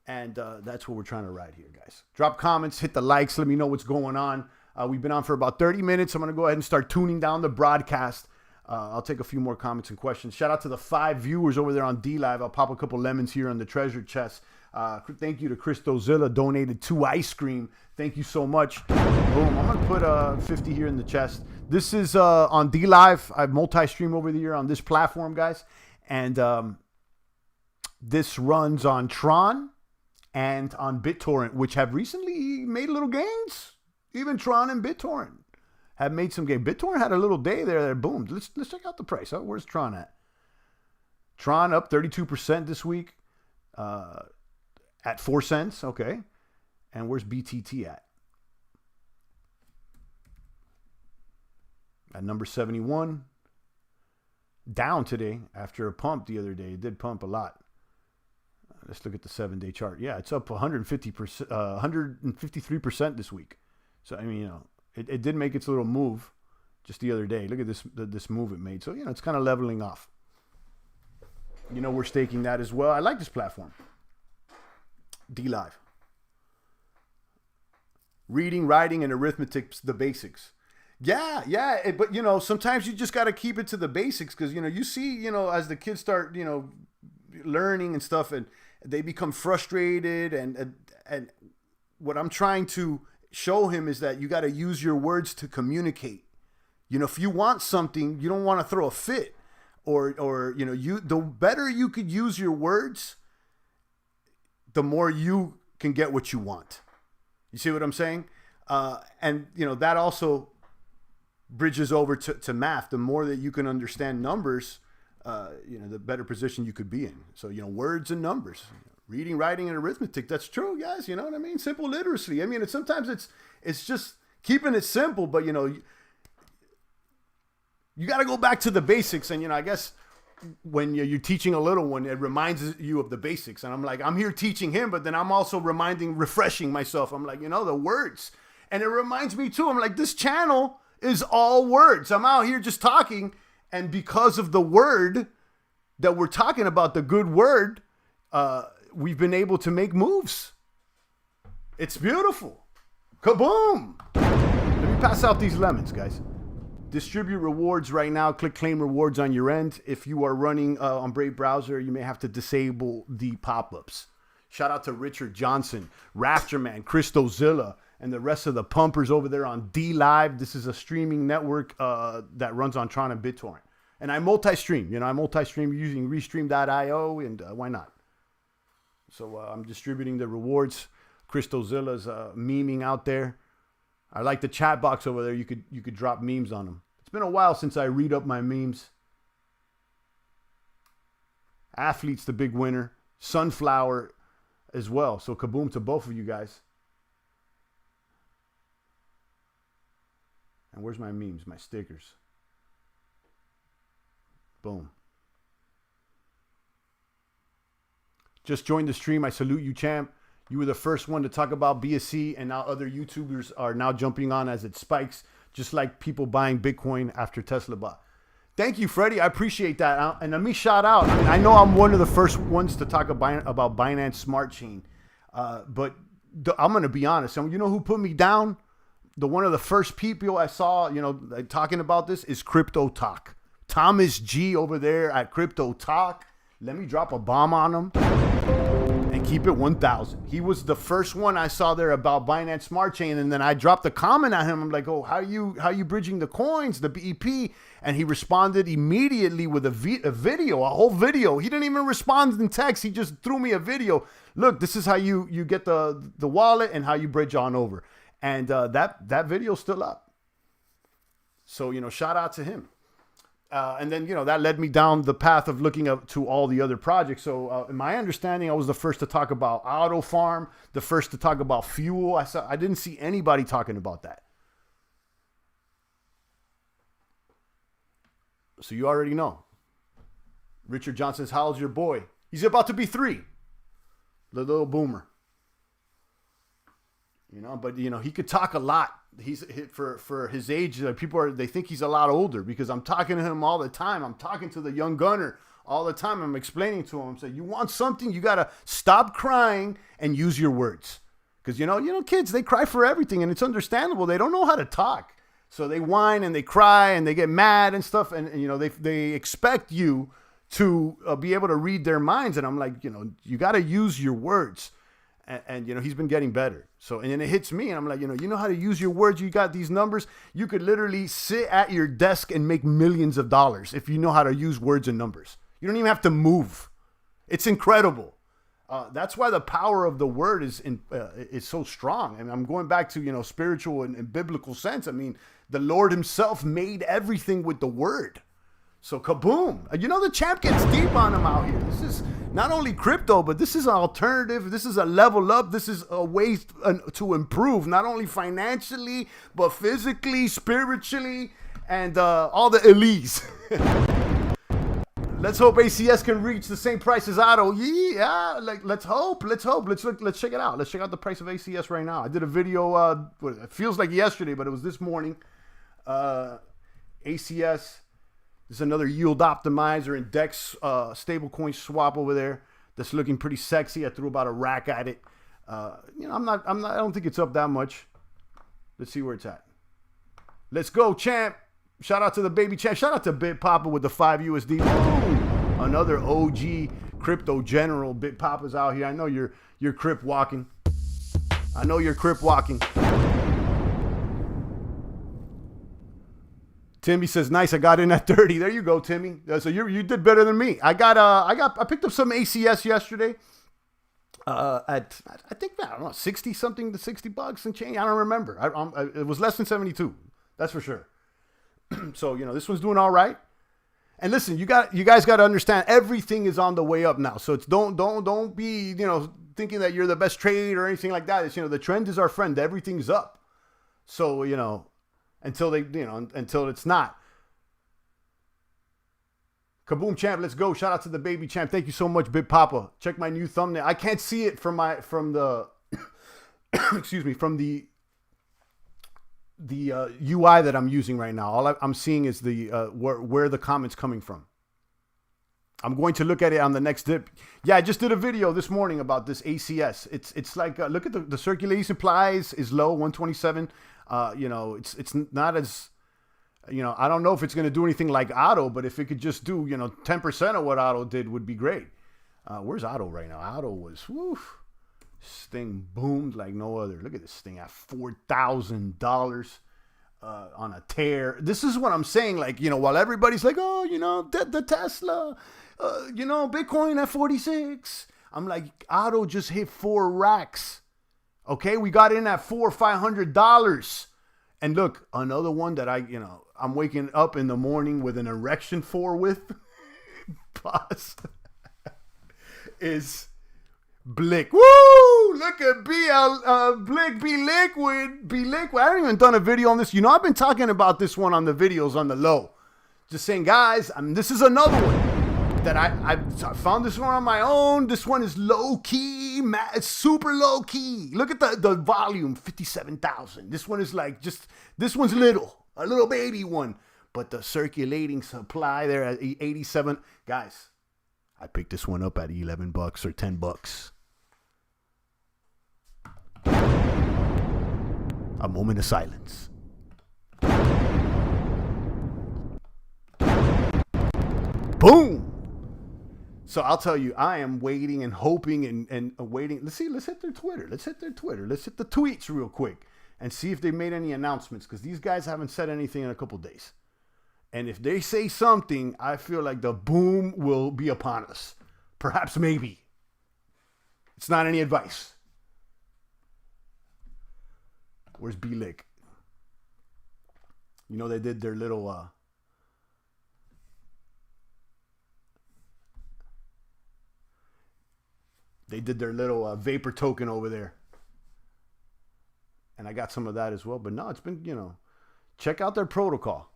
and that's what we're trying to ride here, guys. Drop comments, hit the likes, let me know what's going on. We've been on for about 30 minutes. I'm going to go ahead and start tuning down the broadcast. I'll take a few more comments and questions. Shout out to the 5 viewers over there on DLive. I'll pop a couple lemons here on the treasure chest. Thank you to Christozilla, donated 2 ice cream. Thank you so much. Boom. I'm going to put 50 here in the chest. This is on DLive. I multi-stream over the year on this platform, guys. And this runs on Tron and on BitTorrent, which have recently made little gains. Even Tron and BitTorrent have made some gains. BitTorrent had a little day there that boomed. Let's check out the price. Oh, where's Tron at? Tron up 32% this week at 4 cents. Okay. And where's BTT at? At number 71. Down today after a pump the other day. It did pump a lot. Let's look at the 7-day chart. Yeah, it's up 150%, 153% this week. So, I mean, it did make its little move just the other day. Look at this move it made. So, it's kind of leveling off. We're staking that as well. I like this platform. DLive. Reading, writing, and arithmetic, the basics. Yeah. But, sometimes you just got to keep it to the basics because, you see, as the kids start, learning and stuff and they become frustrated. And what I'm trying to show him is that you got to use your words to communicate. If you want something, you don't want to throw a fit or the better you could use your words, the more you can get what you want. You see what I'm saying? And that also bridges over to math. The more that you can understand numbers, the better position you could be in. So, words and numbers, reading, writing, and arithmetic. That's true, guys. You know what I mean? Simple literacy. I mean, sometimes it's just keeping it simple, but, you got to go back to the basics. And, I guess when you're teaching a little one, it reminds you of the basics. And I'm here teaching him, but then I'm also refreshing myself. I'm like, the words. And it reminds me too. I'm like, this channel is all words. I'm out here just talking, and because of the word that we're talking about, the good word, we've been able to make moves. It's beautiful. Kaboom! Let me pass out these lemons, guys. Distribute rewards right now. Click claim rewards on your end. If you are running on Brave Browser, you may have to disable the pop-ups. Shout out to Richard Johnson, Raptorman, Custodial, and the rest of the pumpers over there on D Live. This is a streaming network that runs on Tron and BitTorrent. And I multi-stream. I multi-stream using Restream.io, and why not? So I'm distributing the rewards. Custodial's memeing out there. I like the chat box over there. You could drop memes on them. It's been a while since I read up my memes. Athlete's the big winner. Sunflower as well. So kaboom to both of you guys. And where's my memes, my stickers? Boom. Just joined the stream. I salute you, champ. You were the first one to talk about BSC, and now other YouTubers are now jumping on as it spikes, just like people buying Bitcoin after Tesla bought. Thank you, Freddie. I appreciate that. And let me shout out. I know I'm one of the first ones to talk about Binance Smart Chain, but I'm going to be honest. You know who put me down? One of the first people I saw, talking about this is Crypto Talk. Thomas G over there at Crypto Talk. Let me drop a bomb on him and keep it 1,000. He was the first one I saw there about Binance Smart Chain, and then I dropped a comment at him. I'm like, "Oh, how you bridging the coins, the BEP?" And he responded immediately with a video, a whole video. He didn't even respond in text. He just threw me a video. Look, this is how you get the wallet and how you bridge on over. And that video's still up. So shout out to him. And then, that led me down the path of looking up to all the other projects. So in my understanding, I was the first to talk about Auto Farm, the first to talk about fuel. I didn't see anybody talking about that. So you already know. Richard Johnson's, how's your boy? He's about to be 3. The little boomer. But he could talk a lot. He's for his age. They think he's a lot older because I'm talking to him all the time. I'm talking to the young gunner all the time. I'm explaining to him. I'm saying, you want something, you gotta stop crying and use your words. Because kids, they cry for everything, and it's understandable. They don't know how to talk, so they whine and they cry and they get mad and stuff. And they expect you to be able to read their minds. And I'm like, you gotta use your words. And he's been getting better. So, and then it hits me, and I'm like, you know how to use your words. You got these numbers. You could literally sit at your desk and make millions of dollars if you know how to use words and numbers. You don't even have to move. It's incredible. That's why the power of the word is so strong. And I'm going back to spiritual and biblical sense. I mean, the Lord Himself made everything with the word. So kaboom. The champ gets deep on him out here. This is not only crypto, but this is an alternative. This is a level up. This is a way to improve, not only financially, but physically, spiritually, and all the elites. Let's hope ACS can reach the same price as Auto. Yeah, let's hope. Let's check it out. Let's check out the price of ACS right now. I did a video, it feels like yesterday, but it was this morning. ACS. This is another yield optimizer and DEX stablecoin swap over there that's looking pretty sexy. I threw about a rack at it. I don't think it's up that much. Let's see where it's at. Let's go, champ. Shout out to the baby champ. Shout out to Bit Papa with the 5 USD. Boom. Another OG crypto general. Bit Papa's out here. I know you're crip walking. Timmy says, nice, I got in at 30. There you go, Timmy. So you did better than me. I picked up some ACS yesterday at, I think, I don't know, 60 something to $60 and change. I don't remember. It was less than 72. That's for sure. So, this one's doing all right. And listen, you guys got to understand, everything is on the way up now. So it's don't be, thinking that you're the best trader or anything like that. It's, the trend is our friend. Everything's up. So, until it's not. Kaboom champ, let's go. Shout out to the baby champ. Thank you so much, Big Papa. Check my new thumbnail. I can't see it from the excuse me, from the UI that I'm using right now. All I'm seeing is the where the comments coming from. I'm going to look at it on the next dip. Yeah, I just did a video this morning about this ACS. It's like look at the circulating supplies is low, 127. You know, it's not as, you know, I don't know if it's going to do anything like Auto, but if it could just do, you know, 10% of what Auto did would be great. Where's Auto right now? Auto was, woof, this thing boomed like no other. Look at this thing at $4,000 on a tear. This is what I'm saying. Like, you know, while everybody's like, oh, you know, the Tesla, you know, Bitcoin at 46. I'm like, Auto just hit 4 racks. Okay, we got in at $400 or $500. And look, another one that I'm waking up in the morning with an erection for with, boss, is Blick. Woo! Look at Blick, be liquid. I haven't even done a video on this. You know, I've been talking about this one on the videos on the low. Just saying, guys, this is another one that I found this one on my own. This one is low key, it's super low key. Look at the volume, 57,000. This one is like this one's a little baby one. But the circulating supply there at 87. Guys, I picked this one up at $11 or $10. A moment of silence. Boom. So I'll tell you, I am waiting and hoping and waiting. Let's hit their Twitter. Let's hit the tweets real quick and see if they made any announcements, because these guys haven't said anything in a couple days. And if they say something, I feel like the boom will be upon us. Perhaps, maybe. It's not any advice. Where's B-Lick? You know, they did their little... They did their little vapor token over there. And I got some of that as well. But no, it's been, you know, check out their protocol.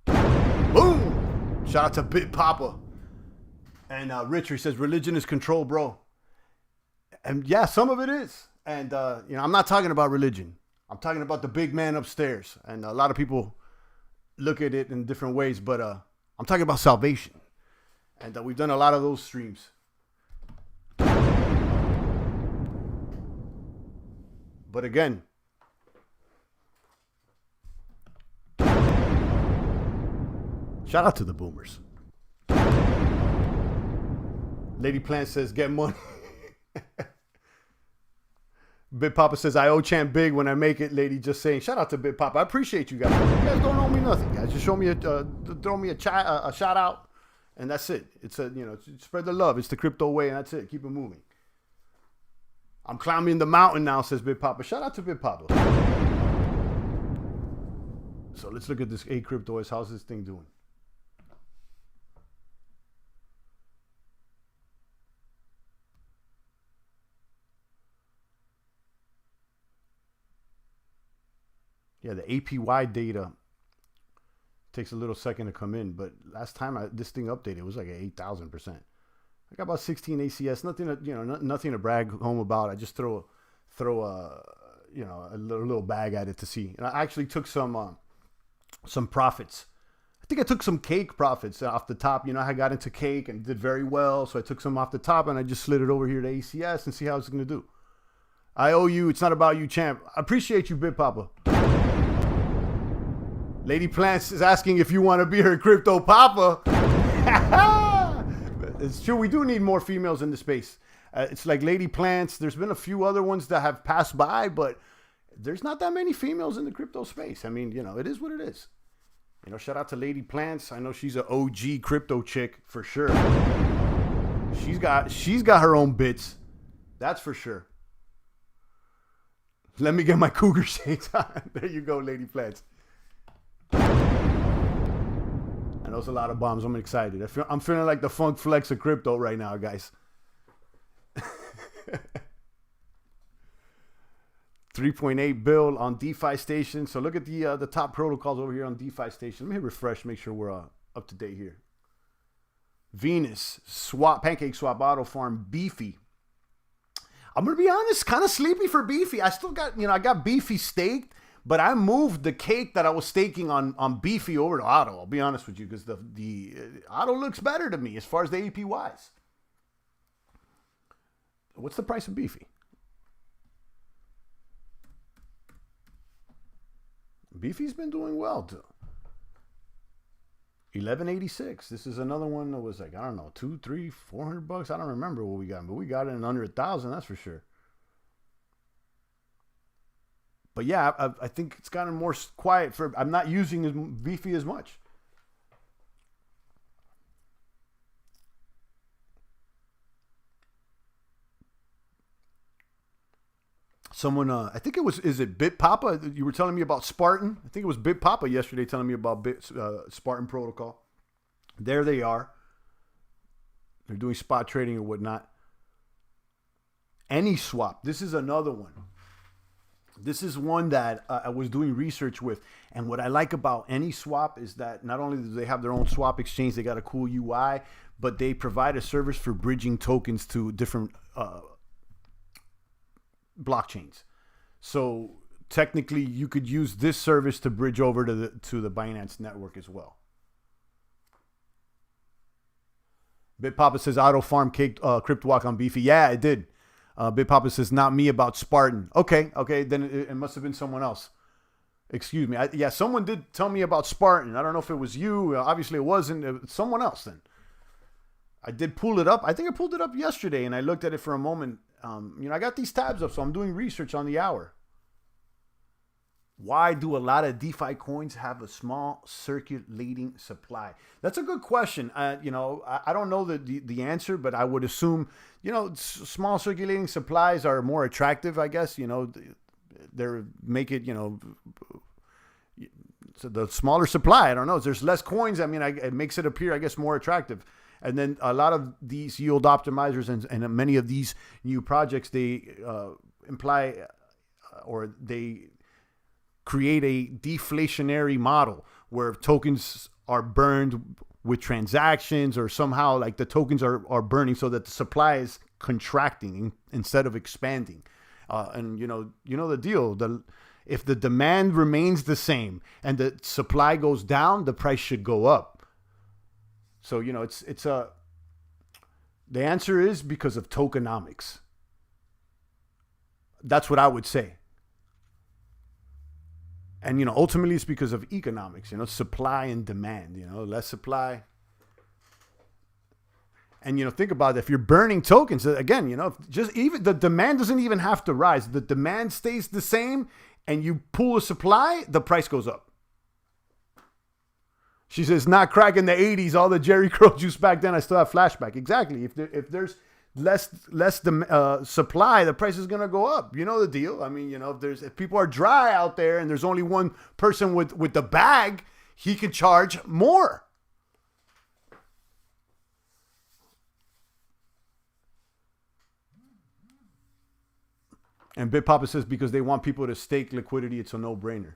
Boom! Shout out to Bit Papa. And Richard says, religion is control, bro. And yeah, some of it is. And, you know, I'm not talking about religion. I'm talking about the big man upstairs. And a lot of people look at it in different ways, but I'm talking about salvation. And we've done a lot of those streams. But again, shout out to the boomers. Lady Plant says, get money. Big Papa says, I owe Champ big when I make it, lady. Just saying. Shout out to Big Papa. I appreciate you guys. You guys don't owe me nothing, guys. Just show me throw me a shout out, and that's it. It's spread the love. It's the crypto way, and that's it. Keep it moving. I'm climbing the mountain now, says Big Papa. Shout out to Big Papa. So let's look at this A Crypto. How's this thing doing? Yeah, the APY data takes a little second to come in, but last time this thing updated, it was like 8,000%. I got about 16 ACS, nothing to brag home about. I just throw a little bag at it to see. And I actually took some profits. I think I took some cake profits off the top. You know, I got into cake and did very well, so I took some off the top and I just slid it over here to ACS and see how it's going to do. I owe you. It's not about you, champ. I appreciate you, Big Papa. Lady Plants is asking if you want to be her crypto papa. It's true. We do need more females in the space. It's like Lady Plants. There's been a few other ones that have passed by, but there's not that many females in the crypto space. I mean, you know, it is what it is. You know, shout out to Lady Plants. I know she's an OG crypto chick for sure. She's got her own bits. That's for sure. Let me get my cougar shades on. There you go, Lady Plants. I know it's a lot of bombs. I'm excited. I'm feeling like the funk flex of crypto right now, guys. 3.8 bill on DeFi Station. So look at the top protocols over here on DeFi Station. Let me hit refresh, make sure we're up to date here. Venus, Swap, Pancake Swap, Auto Farm, Beefy. I'm going to be honest, kind of sleepy for Beefy. I still got, I got Beefy staked, but I moved the cake that I was staking on Beefy over to Auto. I'll be honest with you, because the Auto looks better to me as far as the APYs. What's the price of Beefy? Beefy's been doing well too. 1186. This is another one that was like, I don't know, 200, 300, 400 bucks. I don't remember what we got, but we got it in under 1,000. That's for sure. But yeah, I think it's gotten more quiet for. I'm not using Beefy as much. Someone, I think it was, is it BitPapa? You were telling me about Spartan. I think it was BitPapa yesterday telling me about Spartan Protocol. There they are. They're doing spot trading or whatnot. AnySwap. This is another one. This is one that I was doing research with. And what I like about AnySwap is that not only do they have their own swap exchange, they got a cool UI, but they provide a service for bridging tokens to different blockchains. So technically you could use this service to bridge over to the Binance network as well. BitPapa says Auto Farm cake crypto walk on Beefy. Yeah, it did. BitPapa says not me about Spartan. Okay, then it must have been someone else. Excuse me. Yeah, someone did tell me about Spartan. I don't know if it was you. Obviously it wasn't. It was someone else then. I did pull it up. I think I pulled it up yesterday and I looked at it for a moment. I got these tabs up, so I'm doing research on the hour. Why do a lot of DeFi coins have a small circulating supply? That's a good question. I don't know the answer, but I would assume, small circulating supplies are more attractive, I guess. They're make it, so the smaller supply, I don't know. There's less coins. I mean, it makes it appear, I guess, more attractive. And then a lot of these yield optimizers and many of these new projects, they imply or they create a deflationary model where tokens are burned with transactions, or somehow like the tokens are burning so that the supply is contracting instead of expanding. And you know the deal. If the demand remains the same and the supply goes down, the price should go up. So, the answer is because of tokenomics. That's what I would say. And, ultimately it's because of economics, supply and demand, less supply. And, think about it. If you're burning tokens, again, just even the demand doesn't even have to rise. The demand stays the same and you pull a supply, the price goes up. She says, not cracking the 80s, all the Jerry Crow juice back then. I still have flashback. Exactly. If there's less supply, the price is going to go up. You know the deal. I mean, if people are dry out there and there's only one person with the bag, he can charge more. And BitPapa says because they want people to stake liquidity, it's a no-brainer.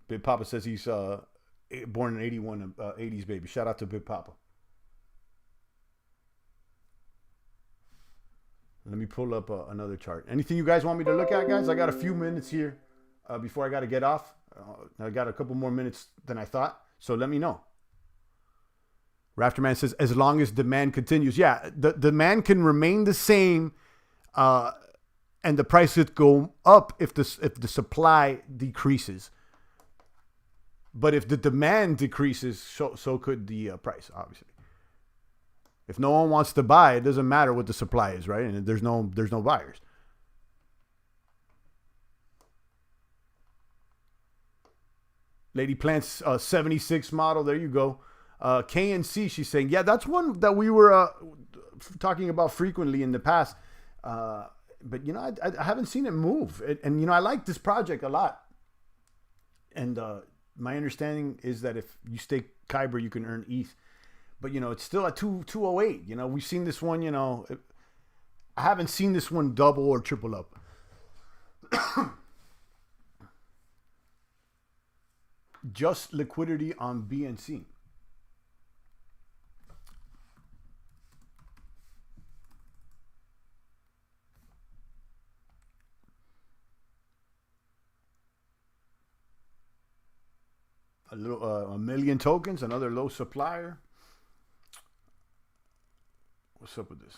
BitPapa says he's born in 81, 80s baby. Shout out to BitPapa. Let me pull up another chart. Anything you guys want me to look at, guys? I got a few minutes here before I got to get off. I got a couple more minutes than I thought. So let me know. Rafterman says, as long as demand continues. Yeah, the demand can remain the same and the price could go up if the supply decreases. But if the demand decreases, so could the price, obviously. If no one wants to buy, it doesn't matter what the supply is, right? And there's no buyers. Lady Plants 76 model, there you go. KNC, she's saying, yeah, that's one that we were talking about frequently in the past. But, I haven't seen it move. And I like this project a lot. And my understanding is that if you stake Kyber, you can earn ETH. But, it's still at 208. We've seen this one, I haven't seen this one double or triple up. Just liquidity on BNC. A million tokens, another low supplier. What's up with this?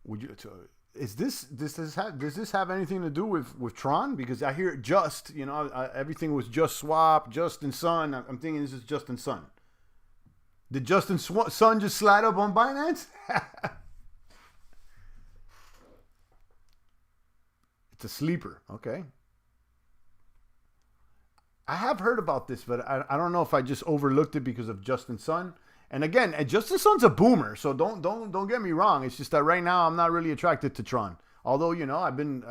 Would you? Does this have anything to do with Tron? Because I hear it just, everything was just swap, Justin Sun. I'm thinking this is Justin Sun. Did Justin Sun just slide up on Binance? It's a sleeper. Okay. I have heard about this, but I don't know if I just overlooked it because of Justin Sun. And again, Justin Sun's a boomer, so don't get me wrong. It's just that right now I'm not really attracted to Tron. Although I've been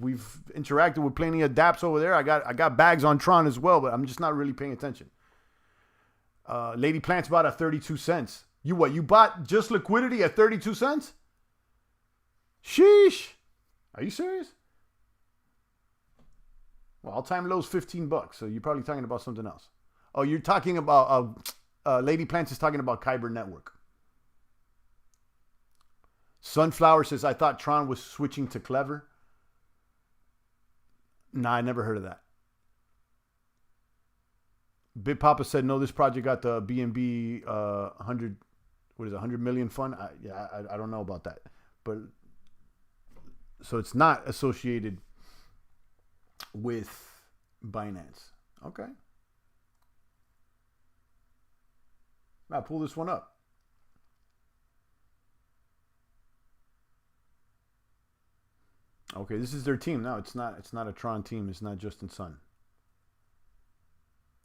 we've interacted with plenty of dApps over there. I got bags on Tron as well, but I'm just not really paying attention. Lady Plants bought at 32 cents. You bought just liquidity at 32 cents? Sheesh. Are you serious? Well, all-time low is $15, so you're probably talking about something else. Oh, you're talking about Lady Plants is talking about Kyber Network. Sunflower says, I thought Tron was switching to Clever. Nah, I never heard of that. Big Papa said, no, this project got the BNB 100 million fund. I don't know about that. But so it's not associated with Binance. Okay. I'll pull this one up. Okay, this is their team. No, it's not a Tron team. It's not Justin Sun.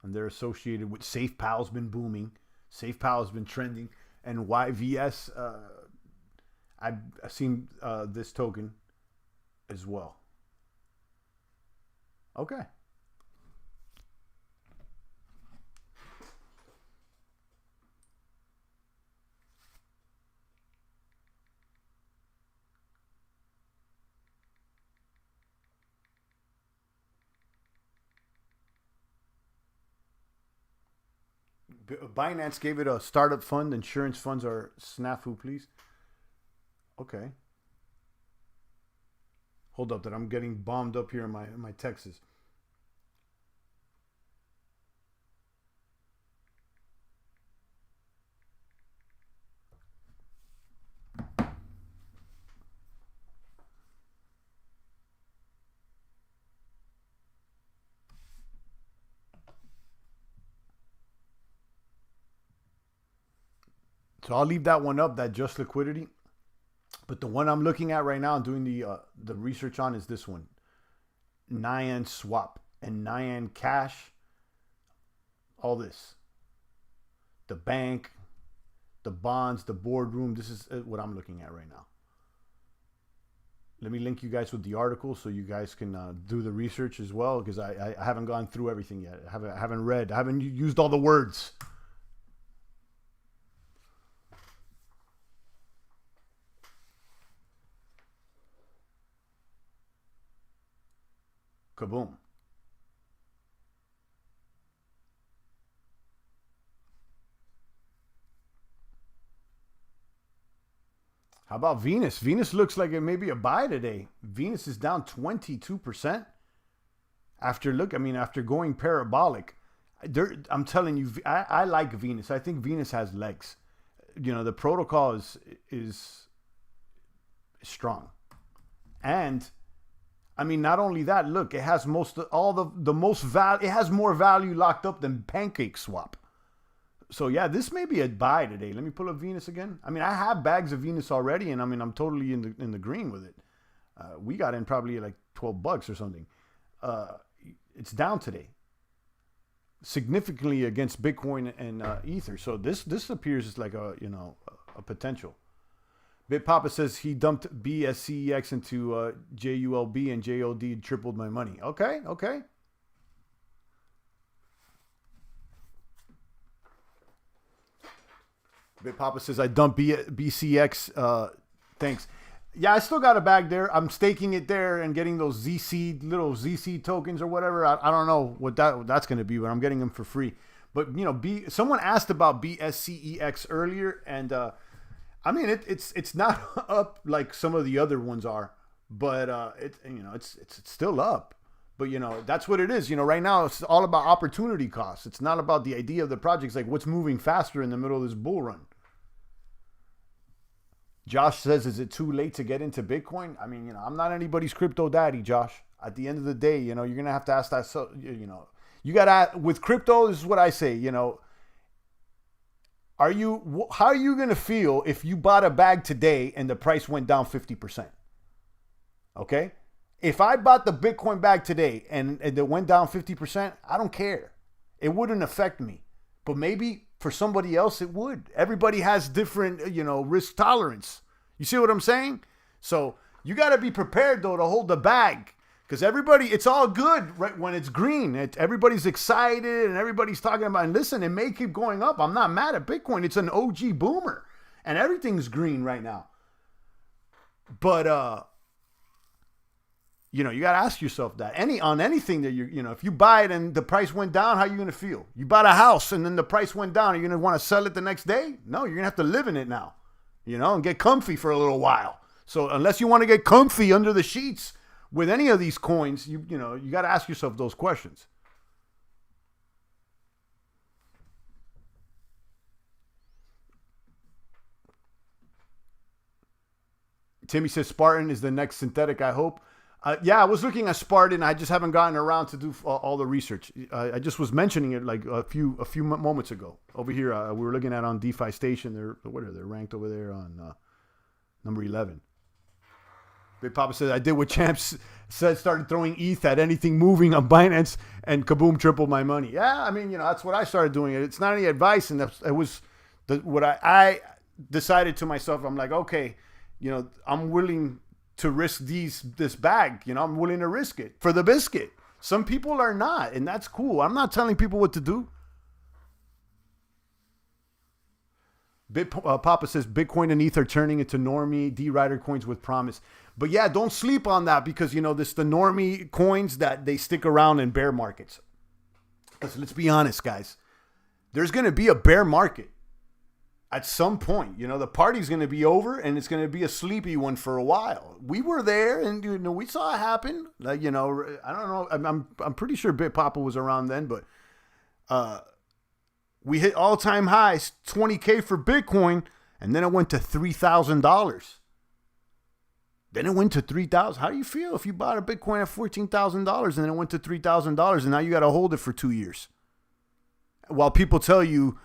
And they're associated with SafePal's been booming. SafePal's been trending. And YVS, I've seen this token as well. Okay. Binance gave it a startup fund. Insurance funds are snafu, please. Okay. Hold up, that I'm getting bombed up here in my Texas. So I'll leave that one up, that just liquidity. But the one I'm looking at right now and doing the research on is this one. Nyan Swap and Nyan Cash. All this. The bank, the bonds, the boardroom. This is what I'm looking at right now. Let me link you guys with the article so you guys can do the research as well, because I haven't gone through everything yet. I haven't read. I haven't used all the words. Kaboom. How about Venus? Venus looks like it may be a buy today. Venus is down 22% after going parabolic. I'm telling you, I like Venus. I think Venus has legs. The protocol is strong. And not only that, look, it has it has more value locked up than Pancake Swap. So yeah, this may be a buy today. Let me pull up Venus again. I have bags of Venus already, and I'm totally in the green with it. We got in probably like $12 or something. It's down today, significantly against Bitcoin and Ether. So this appears as like a potential. Bit Papa says he dumped BSCEX into JULB and JOD tripled my money. Okay. Big Papa says, I dumped BCX. Thanks. Yeah, I still got a bag there. I'm staking it there and getting those little ZC tokens or whatever. I don't know what that's going to be, but I'm getting them for free. But, you know, someone asked about BSCEX earlier, and I mean, it's not up like some of the other ones are, but it's still up. But, you know, that's what it is. You know, right now it's all about opportunity costs. It's not about the idea of the project. It's like what's moving faster in the middle of this bull run. Josh says, is it too late to get into Bitcoin? I mean, you know, I'm not anybody's crypto daddy, Josh. At the end of the day, you know, you're going to have to ask that. So, you know, you got to, with crypto, this is what I say, you know, how are you going to feel if you bought a bag today and the price went down 50%? Okay. If I bought the Bitcoin bag today and it went down 50%, I don't care. It wouldn't affect me. But maybe for somebody else, it would. Everybody has different, you know, risk tolerance. You see what I'm saying? So you got to be prepared, though, to hold the bag. Because it's all good right when it's green. Everybody's excited and everybody's talking about, and listen, it may keep going up. I'm not mad at Bitcoin. It's an OG boomer. And everything's green right now. But, you know, you got to ask yourself that. On anything that you know, if you buy it and the price went down, how are you going to feel? You bought a house and then the price went down. Are you going to want to sell it the next day? No, you're going to have to live in it now, you know, and get comfy for a little while. So unless you want to get comfy under the sheets with any of these coins, you know, you got to ask yourself those questions. Timmy says Spartan is the next synthetic, I hope. Yeah, I was looking at Spartan. I just haven't gotten around to do all the research. I just was mentioning it like a few moments ago. Over here, we were looking at on DeFi Station. They're ranked over there on number 11. Big Papa says, I did what Champs said, started throwing ETH at anything moving on Binance, and kaboom, tripled my money. Yeah, I mean, you know, that's what I started doing. It's not any advice, and it was what I decided to myself. I'm like, okay, you know, I'm willing to risk this bag. You know, I'm willing to risk it for the biscuit. Some people are not, and that's cool. I'm not telling people what to do. Papa says Bitcoin and ETH are turning into normie D-Rider coins with promise. But yeah, don't sleep on that because, you know, the normie coins that they stick around in bear markets. Let's be honest, guys. There's going to be a bear market at some point. You know, the party's going to be over and it's going to be a sleepy one for a while. We were there and, you know, we saw it happen. Like, you know, I don't know. I'm pretty sure Bit Papa was around then, but we hit all-time highs, 20K for Bitcoin, and then it went to $3,000. Then it went to $3,000. How do you feel if you bought a Bitcoin at $14,000 and then it went to $3,000 and now you got to hold it for 2 years? While people tell you,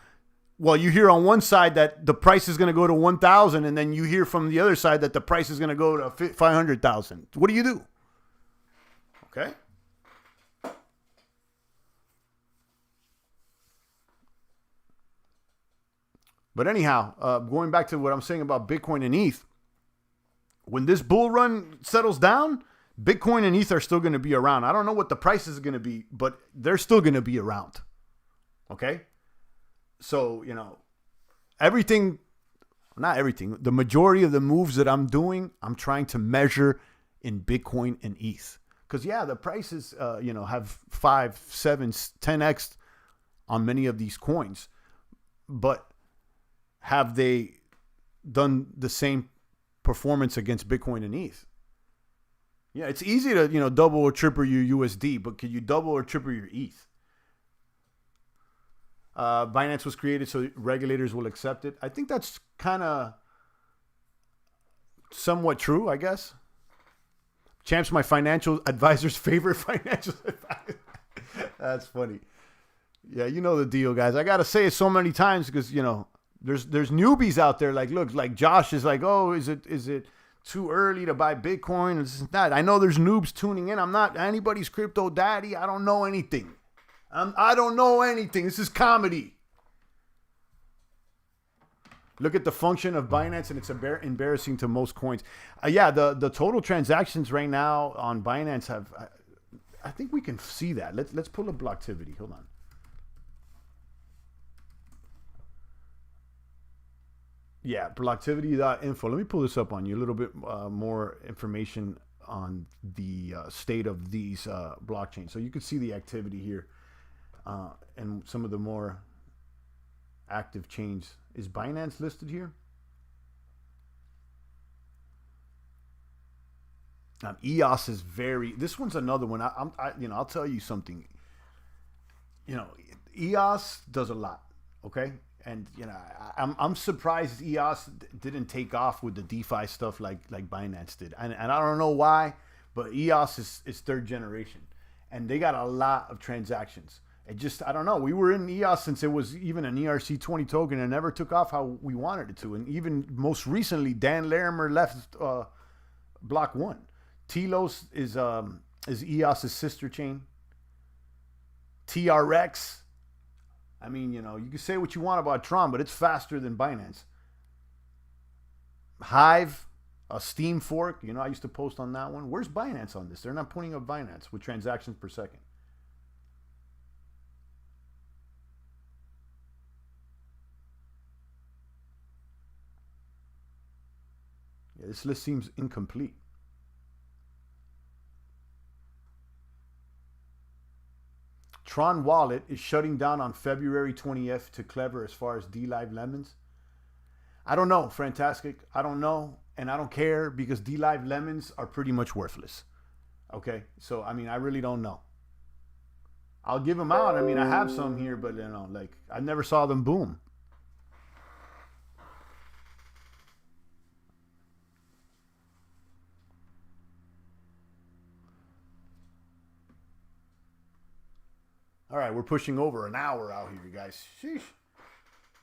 well, you hear on one side that the price is going to go to 1,000 and then you hear from the other side that the price is going to go to 500,000. What do you do? Okay. But anyhow, going back to what I'm saying about Bitcoin and ETH, when this bull run settles down, Bitcoin and ETH are still going to be around. I don't know what the price is going to be, but they're still going to be around. Okay? So, you know, not everything, the majority of the moves that I'm doing, I'm trying to measure in Bitcoin and ETH. Because, yeah, the prices, you know, have 5, 7, 10x on many of these coins. But have they done the same performance against Bitcoin and ETH? Yeah, it's easy to, you know, double or triple your USD, but can you double or triple your ETH? Binance was created so regulators will accept it. I think that's kind of somewhat true, I guess. Champ's my financial advisor's favorite financial advisor. That's funny. Yeah, you know the deal, guys. I got to say it so many times because, you know, there's newbies out there like, look, like Josh is like, oh, is it too early to buy Bitcoin? This is that. I know there's noobs tuning in. I'm not anybody's crypto daddy. I don't know anything. I don't know anything. This is comedy. Look at the function of Binance, and it's embarrassing to most coins. Yeah, the total transactions right now on Binance have. I think we can see that. Let's pull up Blocktivity. Hold on. Yeah, Blocktivity.info. Let me pull this up on you. A little bit more information on the state of these blockchains. So you can see the activity here and some of the more active chains. Is Binance listed here? EOS is very. This one's another one. I'll tell you something. EOS does a lot. Okay, and I'm surprised EOS didn't take off with the DeFi stuff like Binance did, and I don't know why, but EOS is third generation, and they got a lot of transactions. It just, I don't know. We were in EOS since it was even an ERC20 token and never took off how we wanted it to, and even most recently, Dan Larimer left Block One. Telos is EOS's sister chain. TRX. I mean, you can say what you want about Tron, but it's faster than Binance. Hive, a Steam fork. I used to post on that one. Where's Binance on this? They're not putting up Binance with transactions per second. Yeah, this list seems incomplete. Tron Wallet is shutting down on February 20th to Clever as far as D-Live Lemons. I don't know, Fantastic. I don't know, and I don't care because D-Live Lemons are pretty much worthless. Okay? So, I mean, I really don't know. I'll give them out. I mean, I have some here, but, I never saw them boom. All right, we're pushing over an hour out here, you guys. Sheesh.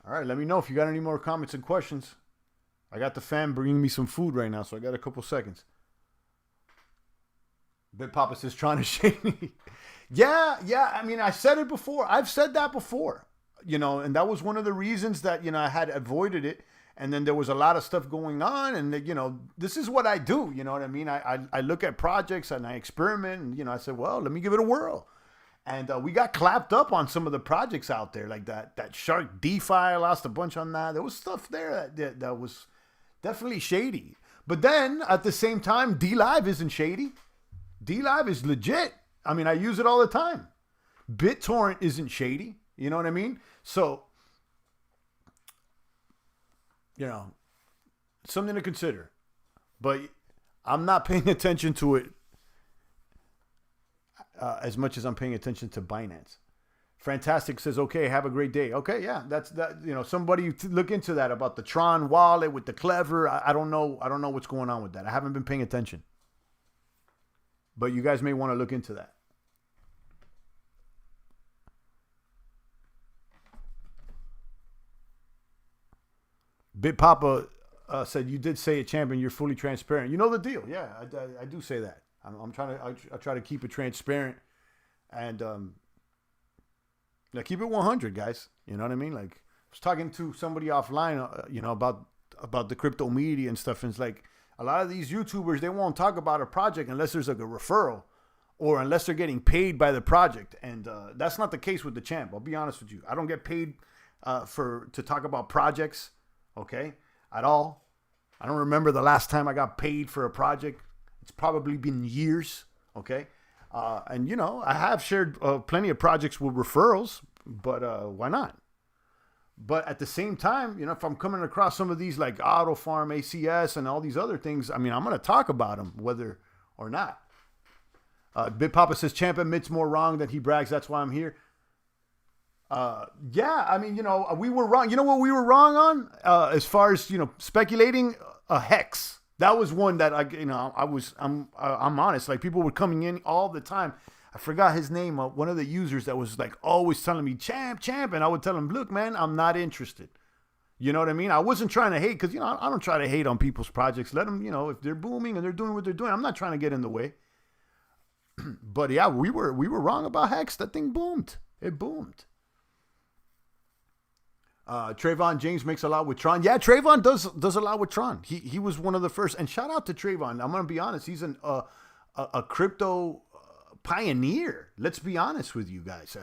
All right, let me know if you got any more comments and questions. I got the fam bringing me some food right now, so I got a couple seconds. Bit Papa says trying to shake me. Yeah. I mean, I said it before. I've said that before, and that was one of the reasons that, I had avoided it. And then there was a lot of stuff going on. And, this is what I do. You know what I mean? I look at projects and I experiment. And, I said, well, let me give it a whirl. And we got clapped up on some of the projects out there, like that Shark DeFi. I lost a bunch on that. There was stuff there that was definitely shady. But then at the same time, D-Live isn't shady. D-Live is legit. I mean, I use it all the time. BitTorrent isn't shady. You know what I mean? So, something to consider. But I'm not paying attention to it as much as I'm paying attention to Binance. Fantastic says, okay, have a great day. Okay, yeah, that's that. Somebody look into that about the Tron wallet with the Clever. I don't know what's going on with that. I haven't been paying attention. But you guys may want to look into that. Bit Papa said, you did say it, champion. You're fully transparent. You know the deal. Yeah, I do say that. I'm trying to. I try to keep it transparent, and keep it 100, guys. You know what I mean? Like, I was talking to somebody offline, about the crypto media and stuff. And it's like a lot of these YouTubers, they won't talk about a project unless there's like a referral, or unless they're getting paid by the project. And that's not the case with the champ. I'll be honest with you. I don't get paid to talk about projects, okay, at all. I don't remember the last time I got paid for a project. It's probably been years, okay? And, I have shared plenty of projects with referrals, but why not? But at the same time, if I'm coming across some of these like Auto Farm, ACS, and all these other things, I mean, I'm going to talk about them, whether or not. Big Papa says, Champ admits more wrong than he brags. That's why I'm here. Yeah, I mean, we were wrong. You know what we were wrong on? As far as, speculating a hex. That was one that I'm honest. Like, people were coming in all the time. I forgot his name. One of the users that was like always telling me, champ. And I would tell him, look, man, I'm not interested. You know what I mean? I wasn't trying to hate because, I don't try to hate on people's projects. Let them, if they're booming and they're doing what they're doing, I'm not trying to get in the way. But yeah, we were wrong about Hex. That thing boomed. It boomed. Trayvon James makes a lot with Tron. Yeah, Trayvon does a lot with Tron. He was one of the first. And shout out to Trayvon. I'm gonna be honest. He's a crypto pioneer. Let's be honest with you guys.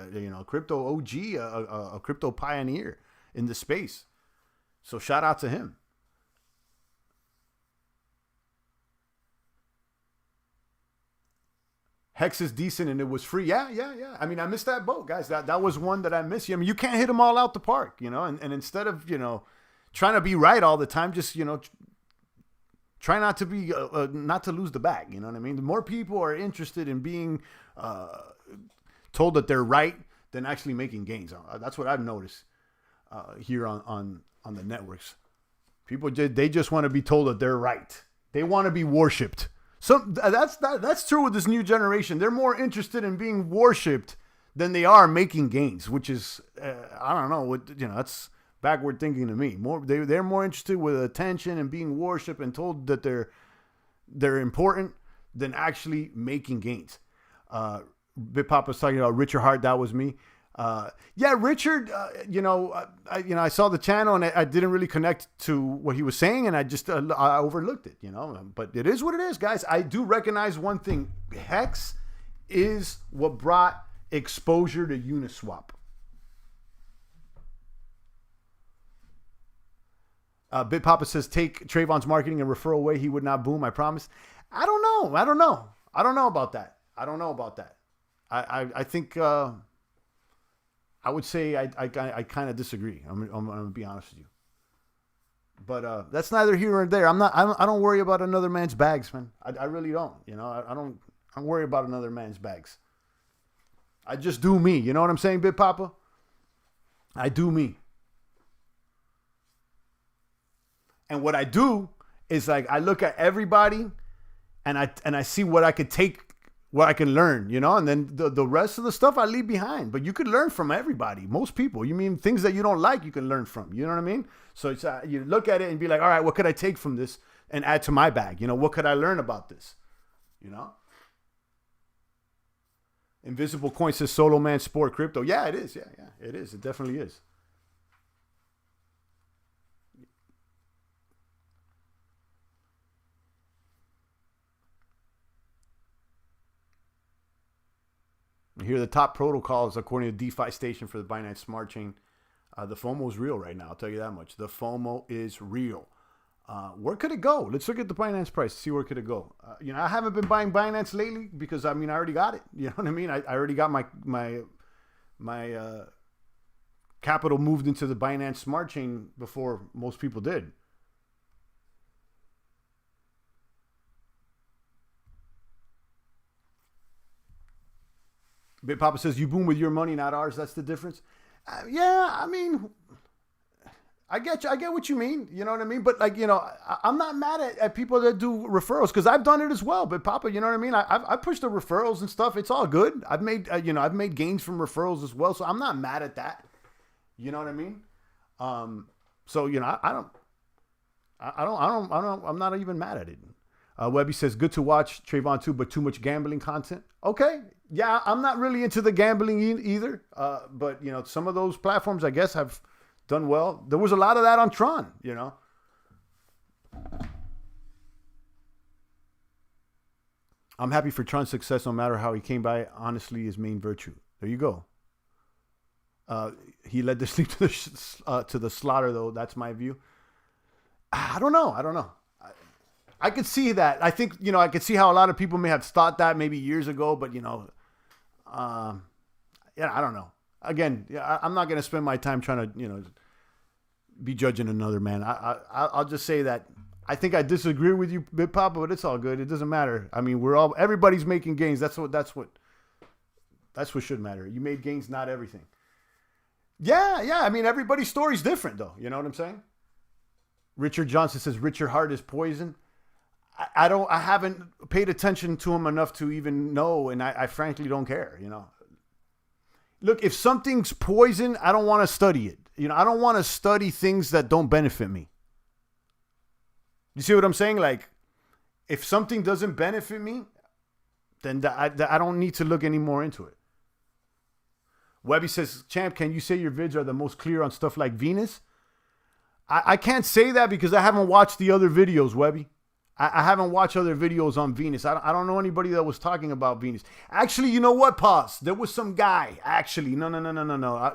Crypto OG, a crypto pioneer in the space. So shout out to him. Hex is decent and it was free. Yeah. I mean, I missed that boat, guys. That was one that I missed. I mean, you can't hit them all out the park, you know, and instead of, you know, trying to be right all the time, just, you know, try not to be, not to lose the bag. You know what I mean? The more people are interested in being told that they're right than actually making gains. That's what I've noticed here on the networks. People, they just want to be told that they're right. They want to be worshipped. So that's true with this new generation. They're more interested in being worshipped than they are making gains, which is, I don't know, you know, that's backward thinking to me. They're more interested with attention and being worshipped and told that they're important than actually making gains. Big Papa's talking about Richard Hart. That was me. Yeah, Richard, I saw the channel and I didn't really connect to what he was saying, and I just I overlooked it, you know. But it is what it is, guys. I do recognize one thing: Hex is what brought exposure to Uniswap. Big Papa says, take Trayvon's marketing and referral away. He would not boom. I promise. I don't know about that. I think. I would say I kind of disagree. I'm gonna be honest with you, but that's neither here nor there. I don't worry about another man's bags, man. I really don't. You know, I don't worry about another man's bags. I just do me. You know what I'm saying, Big Papa? I do me. And what I do is, like, I look at everybody, and I see what I could take. What I can learn, you know, and then the rest of the stuff I leave behind. But you could learn from everybody, most people. You mean things that you don't like, you can learn from. You know what I mean? So it's, you look at it and be like, all right, what could I take from this and add to my bag? You know, what could I learn about this? You know? Invisible Coin says Solo Man Sport Crypto. Yeah, it is. Yeah, it is. It definitely is. Here are the top protocols according to DeFi Station for the Binance Smart Chain. The FOMO is real right now. I'll tell you that much. The FOMO is real. Where could it go? Let's look at the Binance price. See where could it go. You know, I haven't been buying Binance lately because, I mean, I already got it. You know what I mean? I already got my capital moved into the Binance Smart Chain before most people did. Big Papa says, you boom with your money, not ours. That's the difference. Yeah, I mean, I get you. I get what you mean. You know what I mean? But, like, you know, I'm not mad at people that do referrals because I've done it as well. But Papa, you know what I mean? I pushed the referrals and stuff. It's all good. I've made, I've made gains from referrals as well. So I'm not mad at that. You know what I mean? So, you know, I'm not even mad at it. Webby says, good to watch Trayvon too, but too much gambling content. Okay. Yeah, I'm not really into the gambling either. But, you know, some of those platforms, I guess, have done well. There was a lot of that on Tron, you know. I'm happy for Tron's success no matter how he came by. Honestly, his main virtue. There you go. He led the sleep to the slaughter, though. That's my view. I don't know. I could see that. I think, you know, I could see how a lot of people may have thought that maybe years ago, but, you know, yeah, I don't know. Again, I'm not going to spend my time trying to, you know, be judging another man. I'll just say that I think I disagree with you, Big Papa, but it's all good. It doesn't matter. I mean, everybody's making gains. That's what should matter. You made gains, not everything. Yeah. I mean, everybody's story's different, though. You know what I'm saying? Richard Johnson says Richard Hart is poison. I haven't paid attention to him enough to even know, and I frankly don't care, you know. Look, if something's poison, I don't want to study it. You know, I don't want to study things that don't benefit me. You see what I'm saying? Like, if something doesn't benefit me, then I don't need to look any more into it. Webby says, Champ, can you say your vids are the most clear on stuff like Venus? I can't say that because I haven't watched the other videos, Webby. I haven't watched other videos on Venus. I don't know anybody that was talking about Venus. Actually, you know what? Pause. There was some guy. Actually, no.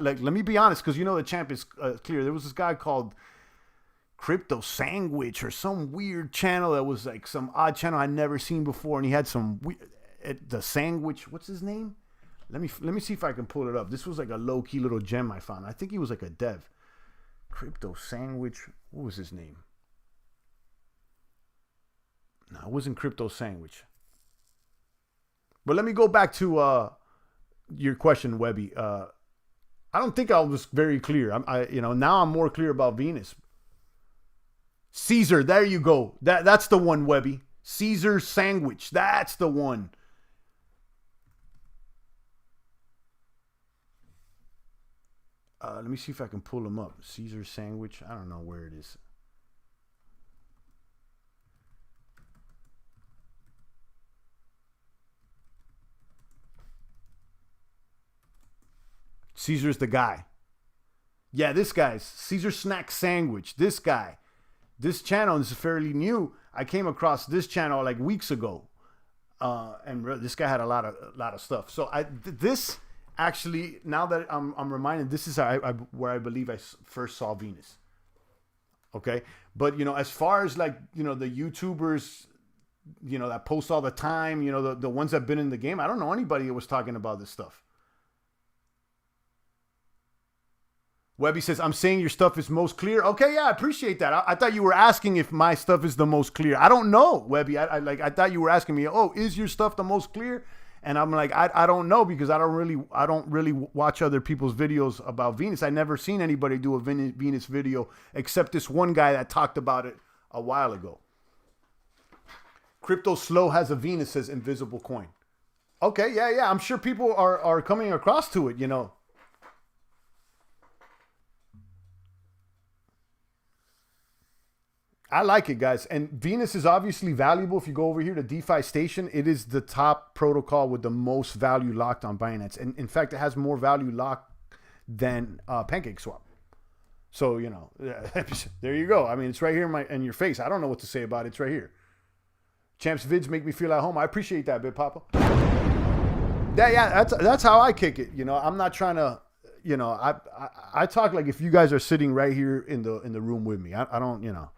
Let me be honest, because you know the Champ is clear. There was this guy called Crypto Sandwich or some weird channel that was like some odd channel I'd never seen before, and he had some. the sandwich. What's his name? Let me see if I can pull it up. This was like a low key little gem I found. I think he was like a dev. Crypto Sandwich. What was his name? No, it wasn't Crypto Sandwich. But let me go back to your question, Webby. I don't think I was very clear. Now I'm more clear about Venus. Caesar, there you go. That's the one, Webby. Caesar Sandwich. That's the one. Let me see if I can pull him up. Caesar Sandwich. I don't know where it is. Caesar's the guy. Yeah, this guy's Caesar Snack Sandwich. This guy. This channel is fairly new. I came across this channel like weeks ago. And this guy had a lot of stuff. So this actually, now that I'm reminded, this is where I believe I first saw Venus. Okay. But, as far as like, the YouTubers, that post all the time, the ones that have been in the game, I don't know anybody that was talking about this stuff. Webby says, I'm saying your stuff is most clear. Okay, yeah, I appreciate that. I thought you were asking if my stuff is the most clear. I don't know, Webby. I thought you were asking me, is your stuff the most clear? And I'm like, I don't know, because I don't really watch other people's videos about Venus. I never seen anybody do a Venus video except this one guy that talked about it a while ago. Crypto Slow has a Venus as invisible coin. Okay, yeah. I'm sure people are coming across to it, I like it, guys. And Venus is obviously valuable. If you go over here to DeFi Station, it is the top protocol with the most value locked on Binance. And in fact, it has more value locked than PancakeSwap. So, there you go. I mean, it's right here in your face. I don't know what to say about it. It's right here. Champs vids make me feel at home. I appreciate that, Big Papa. Yeah, that's how I kick it. I'm not trying to, I talk like if you guys are sitting right here in the room with me. I don't,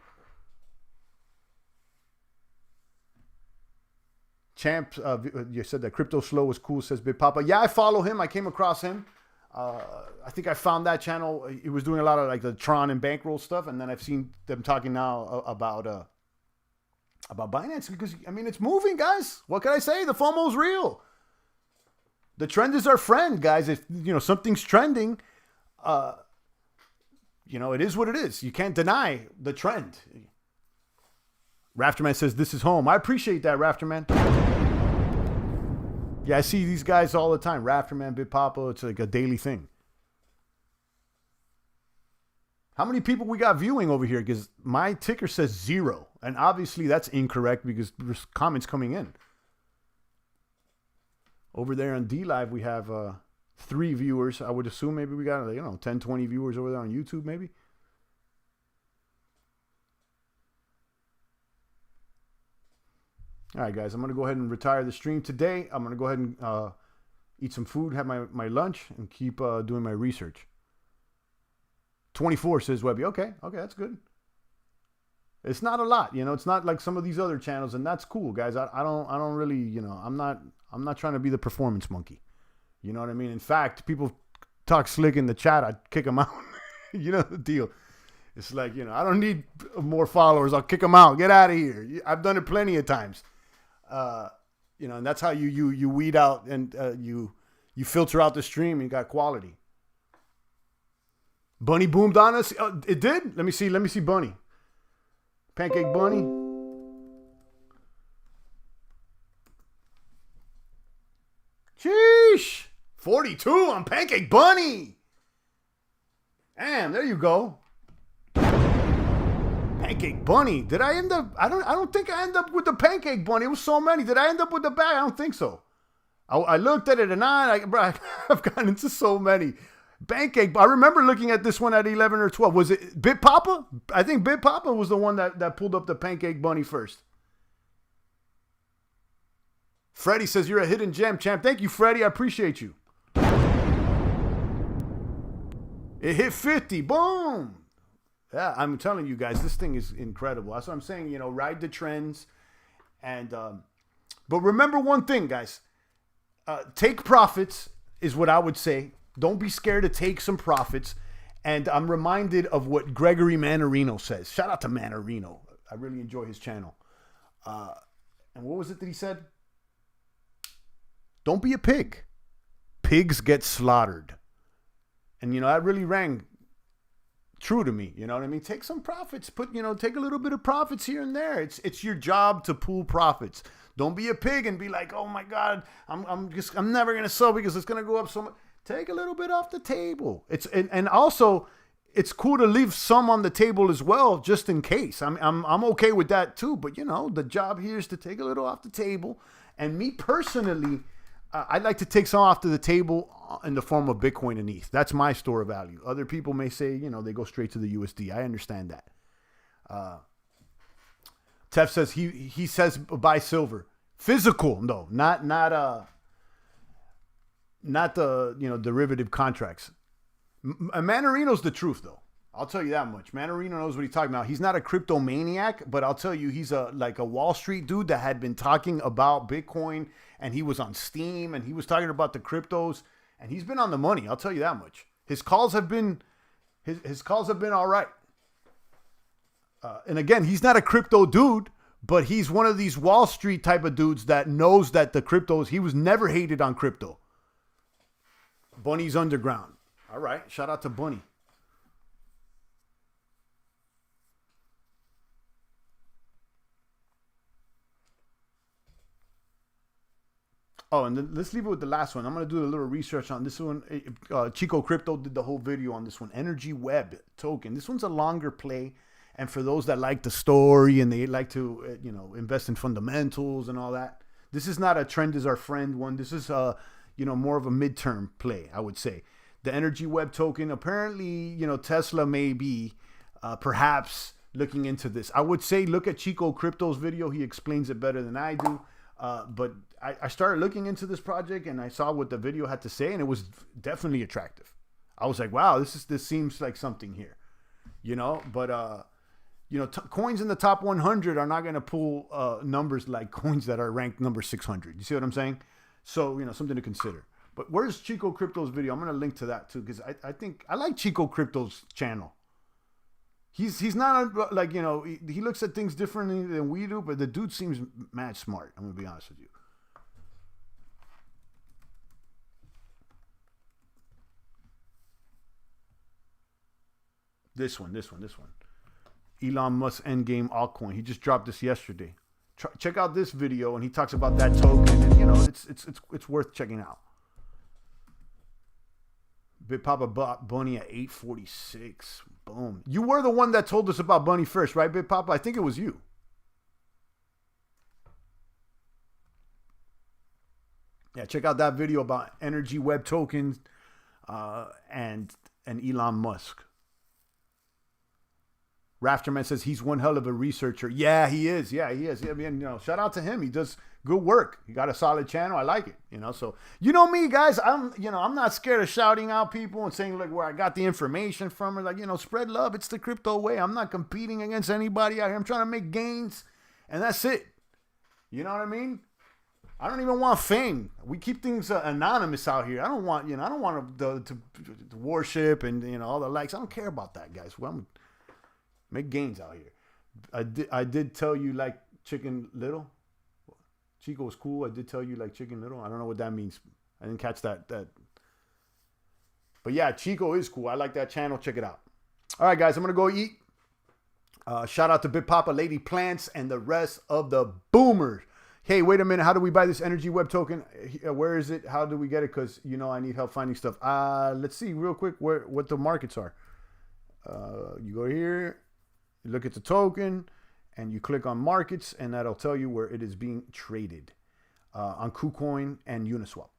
Champ, you said that Crypto Slow was cool, says Big Papa. Yeah, I follow him. I came across him. I think I found that channel. He was doing a lot of like the Tron and bankroll stuff, and then I've seen them talking now about Binance, because it's moving, guys. What can I say? The FOMO's real. The trend is our friend, guys. If something's trending, it is what it is. You can't deny the trend. Rafterman says, this is home. I appreciate that, Rafterman. Yeah, I see these guys all the time. Rafterman, Big Papa, it's like a daily thing. How many people we got viewing over here? Because my ticker says 0. And obviously that's incorrect because there's comments coming in. Over there on DLive, we have 3 viewers. I would assume maybe we got 10, 20 viewers over there on YouTube maybe. All right, guys, I'm going to go ahead and retire the stream today. I'm going to go ahead and eat some food, have my lunch, and keep doing my research. 24 says Webby. Okay, that's good. It's not a lot, It's not like some of these other channels, and that's cool, guys. I don't really, I'm not trying to be the performance monkey. You know what I mean? In fact, people talk slick in the chat. I'd kick them out. You know the deal. It's like, I don't need more followers. I'll kick them out. Get out of here. I've done it plenty of times. And that's how you weed out and you filter out the stream and you got quality. Bunny boomed on us. It did. Let me see Bunny. Pancake Bunny. Sheesh. 42 on Pancake Bunny. Damn, there you go. Pancake Bunny. Did I end up? I don't think I ended up with the Pancake Bunny. It was so many. Did I end up with the bag? I don't think so. I looked at it and I've gotten into so many. Pancake. I remember looking at this one at 11 or 12. Was it Big Papa? I think Big Papa was the one that pulled up the Pancake Bunny first. Freddie says you're a hidden gem, champ. Thank you, Freddie. I appreciate you. It hit 50. Boom. Yeah, I'm telling you guys, this thing is incredible. That's what I'm saying. Ride the trends and But remember one thing, guys. Take profits is what I would say. Don't be scared to take some profits. And I'm reminded of what Gregory Mannarino says. Shout out to Mannarino. I really enjoy his channel. And what was it that he said? Don't be a pig. Pigs get slaughtered. And, that really rang true to me. You know what I mean? Take some profits. Take a little bit of profits here and there. It's your job to pool profits. Don't be a pig and be like, oh my God, I'm never going to sell because it's going to go up so much. Take a little bit off the table. And also it's cool to leave some on the table as well, just in case. I'm okay with that too. But the job here is to take a little off the table. And me personally, I'd like to take some off to the table in the form of Bitcoin and ETH. That's my store of value. Other people may say, they go straight to the USD. I understand that. Tef says he says buy silver. Physical, no, not the derivative contracts. Mannarino's the truth, though. I'll tell you that much. Mannarino knows what he's talking about. He's not a crypto maniac, but I'll tell you, he's like a Wall Street dude that had been talking about Bitcoin, and he was on Steam, and he was talking about the cryptos, and he's been on the money. I'll tell you that much. His calls have been all right. And again, he's not a crypto dude, but he's one of these Wall Street type of dudes that knows that the cryptos, he was never hated on crypto. Bunny's Underground. All right. Shout out to Bunny. Oh, and then let's leave it with the last one. I'm going to do a little research on this one. Chico Crypto did the whole video on this one. Energy Web token. This one's a longer play. And for those that like the story and they like to, invest in fundamentals and all that, this is not a trend is our friend one. This is, more of a midterm play, I would say. The Energy Web token, apparently, Tesla may be perhaps looking into this. I would say look at Chico Crypto's video. He explains it better than I do. But I started looking into this project and I saw what the video had to say, and it was definitely attractive. I was like, wow, this seems like something here, but coins in the top 100 are not going to pull numbers like coins that are ranked number 600. You see what I'm saying? So, something to consider. But where's Chico Crypto's video? I'm going to link to that too, because I think I like Chico Crypto's channel. He's not like, he looks at things differently than we do, but the dude seems mad smart. I'm going to be honest with you. This one. Elon Musk endgame altcoin. He just dropped this yesterday. Check out this video, and he talks about that token, and it's worth checking out. Big Papa bought Bunny at 846. Boom. You were the one that told us about Bunny first, right, Big Papa? I think it was you. Yeah, check out that video about Energy Web tokens and Elon Musk. Rafterman says he's one hell of a researcher. Yeah, he is. Yeah, I mean, shout out to him. He does good work. He got a solid channel. I like it. So me, guys. I'm not scared of shouting out people and saying like where I got the information from, or like spread love. It's the crypto way. I'm not competing against anybody out here. I'm trying to make gains, and that's it. You know what I mean? I don't even want fame. We keep things anonymous out here. I don't want to worship and all the likes. I don't care about that, guys. Well, make gains out here. I did tell you like Chicken Little. Chico was cool. I did tell you like Chicken Little. I don't know what that means. I didn't catch that. But yeah, Chico is cool. I like that channel. Check it out. All right, guys. I'm going to go eat. Shout out to Big Papa, Lady Plants, and the rest of the boomers. Hey, wait a minute. How do we buy this Energy Web token? Where is it? How do we get it? Because, I need help finding stuff. Let's see real quick what the markets are. You go here. You look at the token, and you click on markets, and that'll tell you where it is being traded on KuCoin and Uniswap.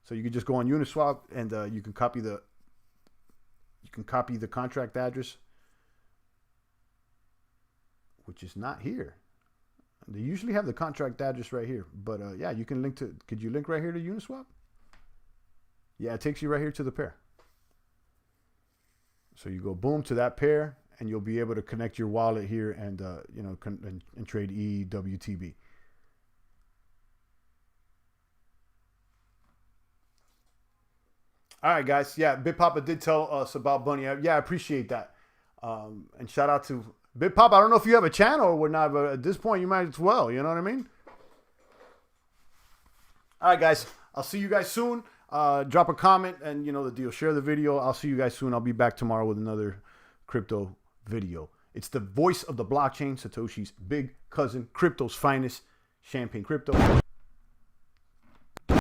So you can just go on Uniswap, and you can copy the contract address, which is not here. They usually have the contract address right here, but yeah, you can link to. Could you link right here to Uniswap? Yeah, it takes you right here to the pair. So you go boom to that pair. And you'll be able to connect your wallet here and and trade EWTB. All right, guys. Yeah, Big Papa did tell us about Bunny. Yeah, I appreciate that. And shout out to Big Papa. I don't know if you have a channel or whatnot, but at this point, you might as well. You know what I mean? All right, guys. I'll see you guys soon. Drop a comment and you know the deal. Share the video. I'll see you guys soon. I'll be back tomorrow with another crypto video. It's the voice of the blockchain, Satoshi's big cousin, crypto's finest, Champagne Crypto.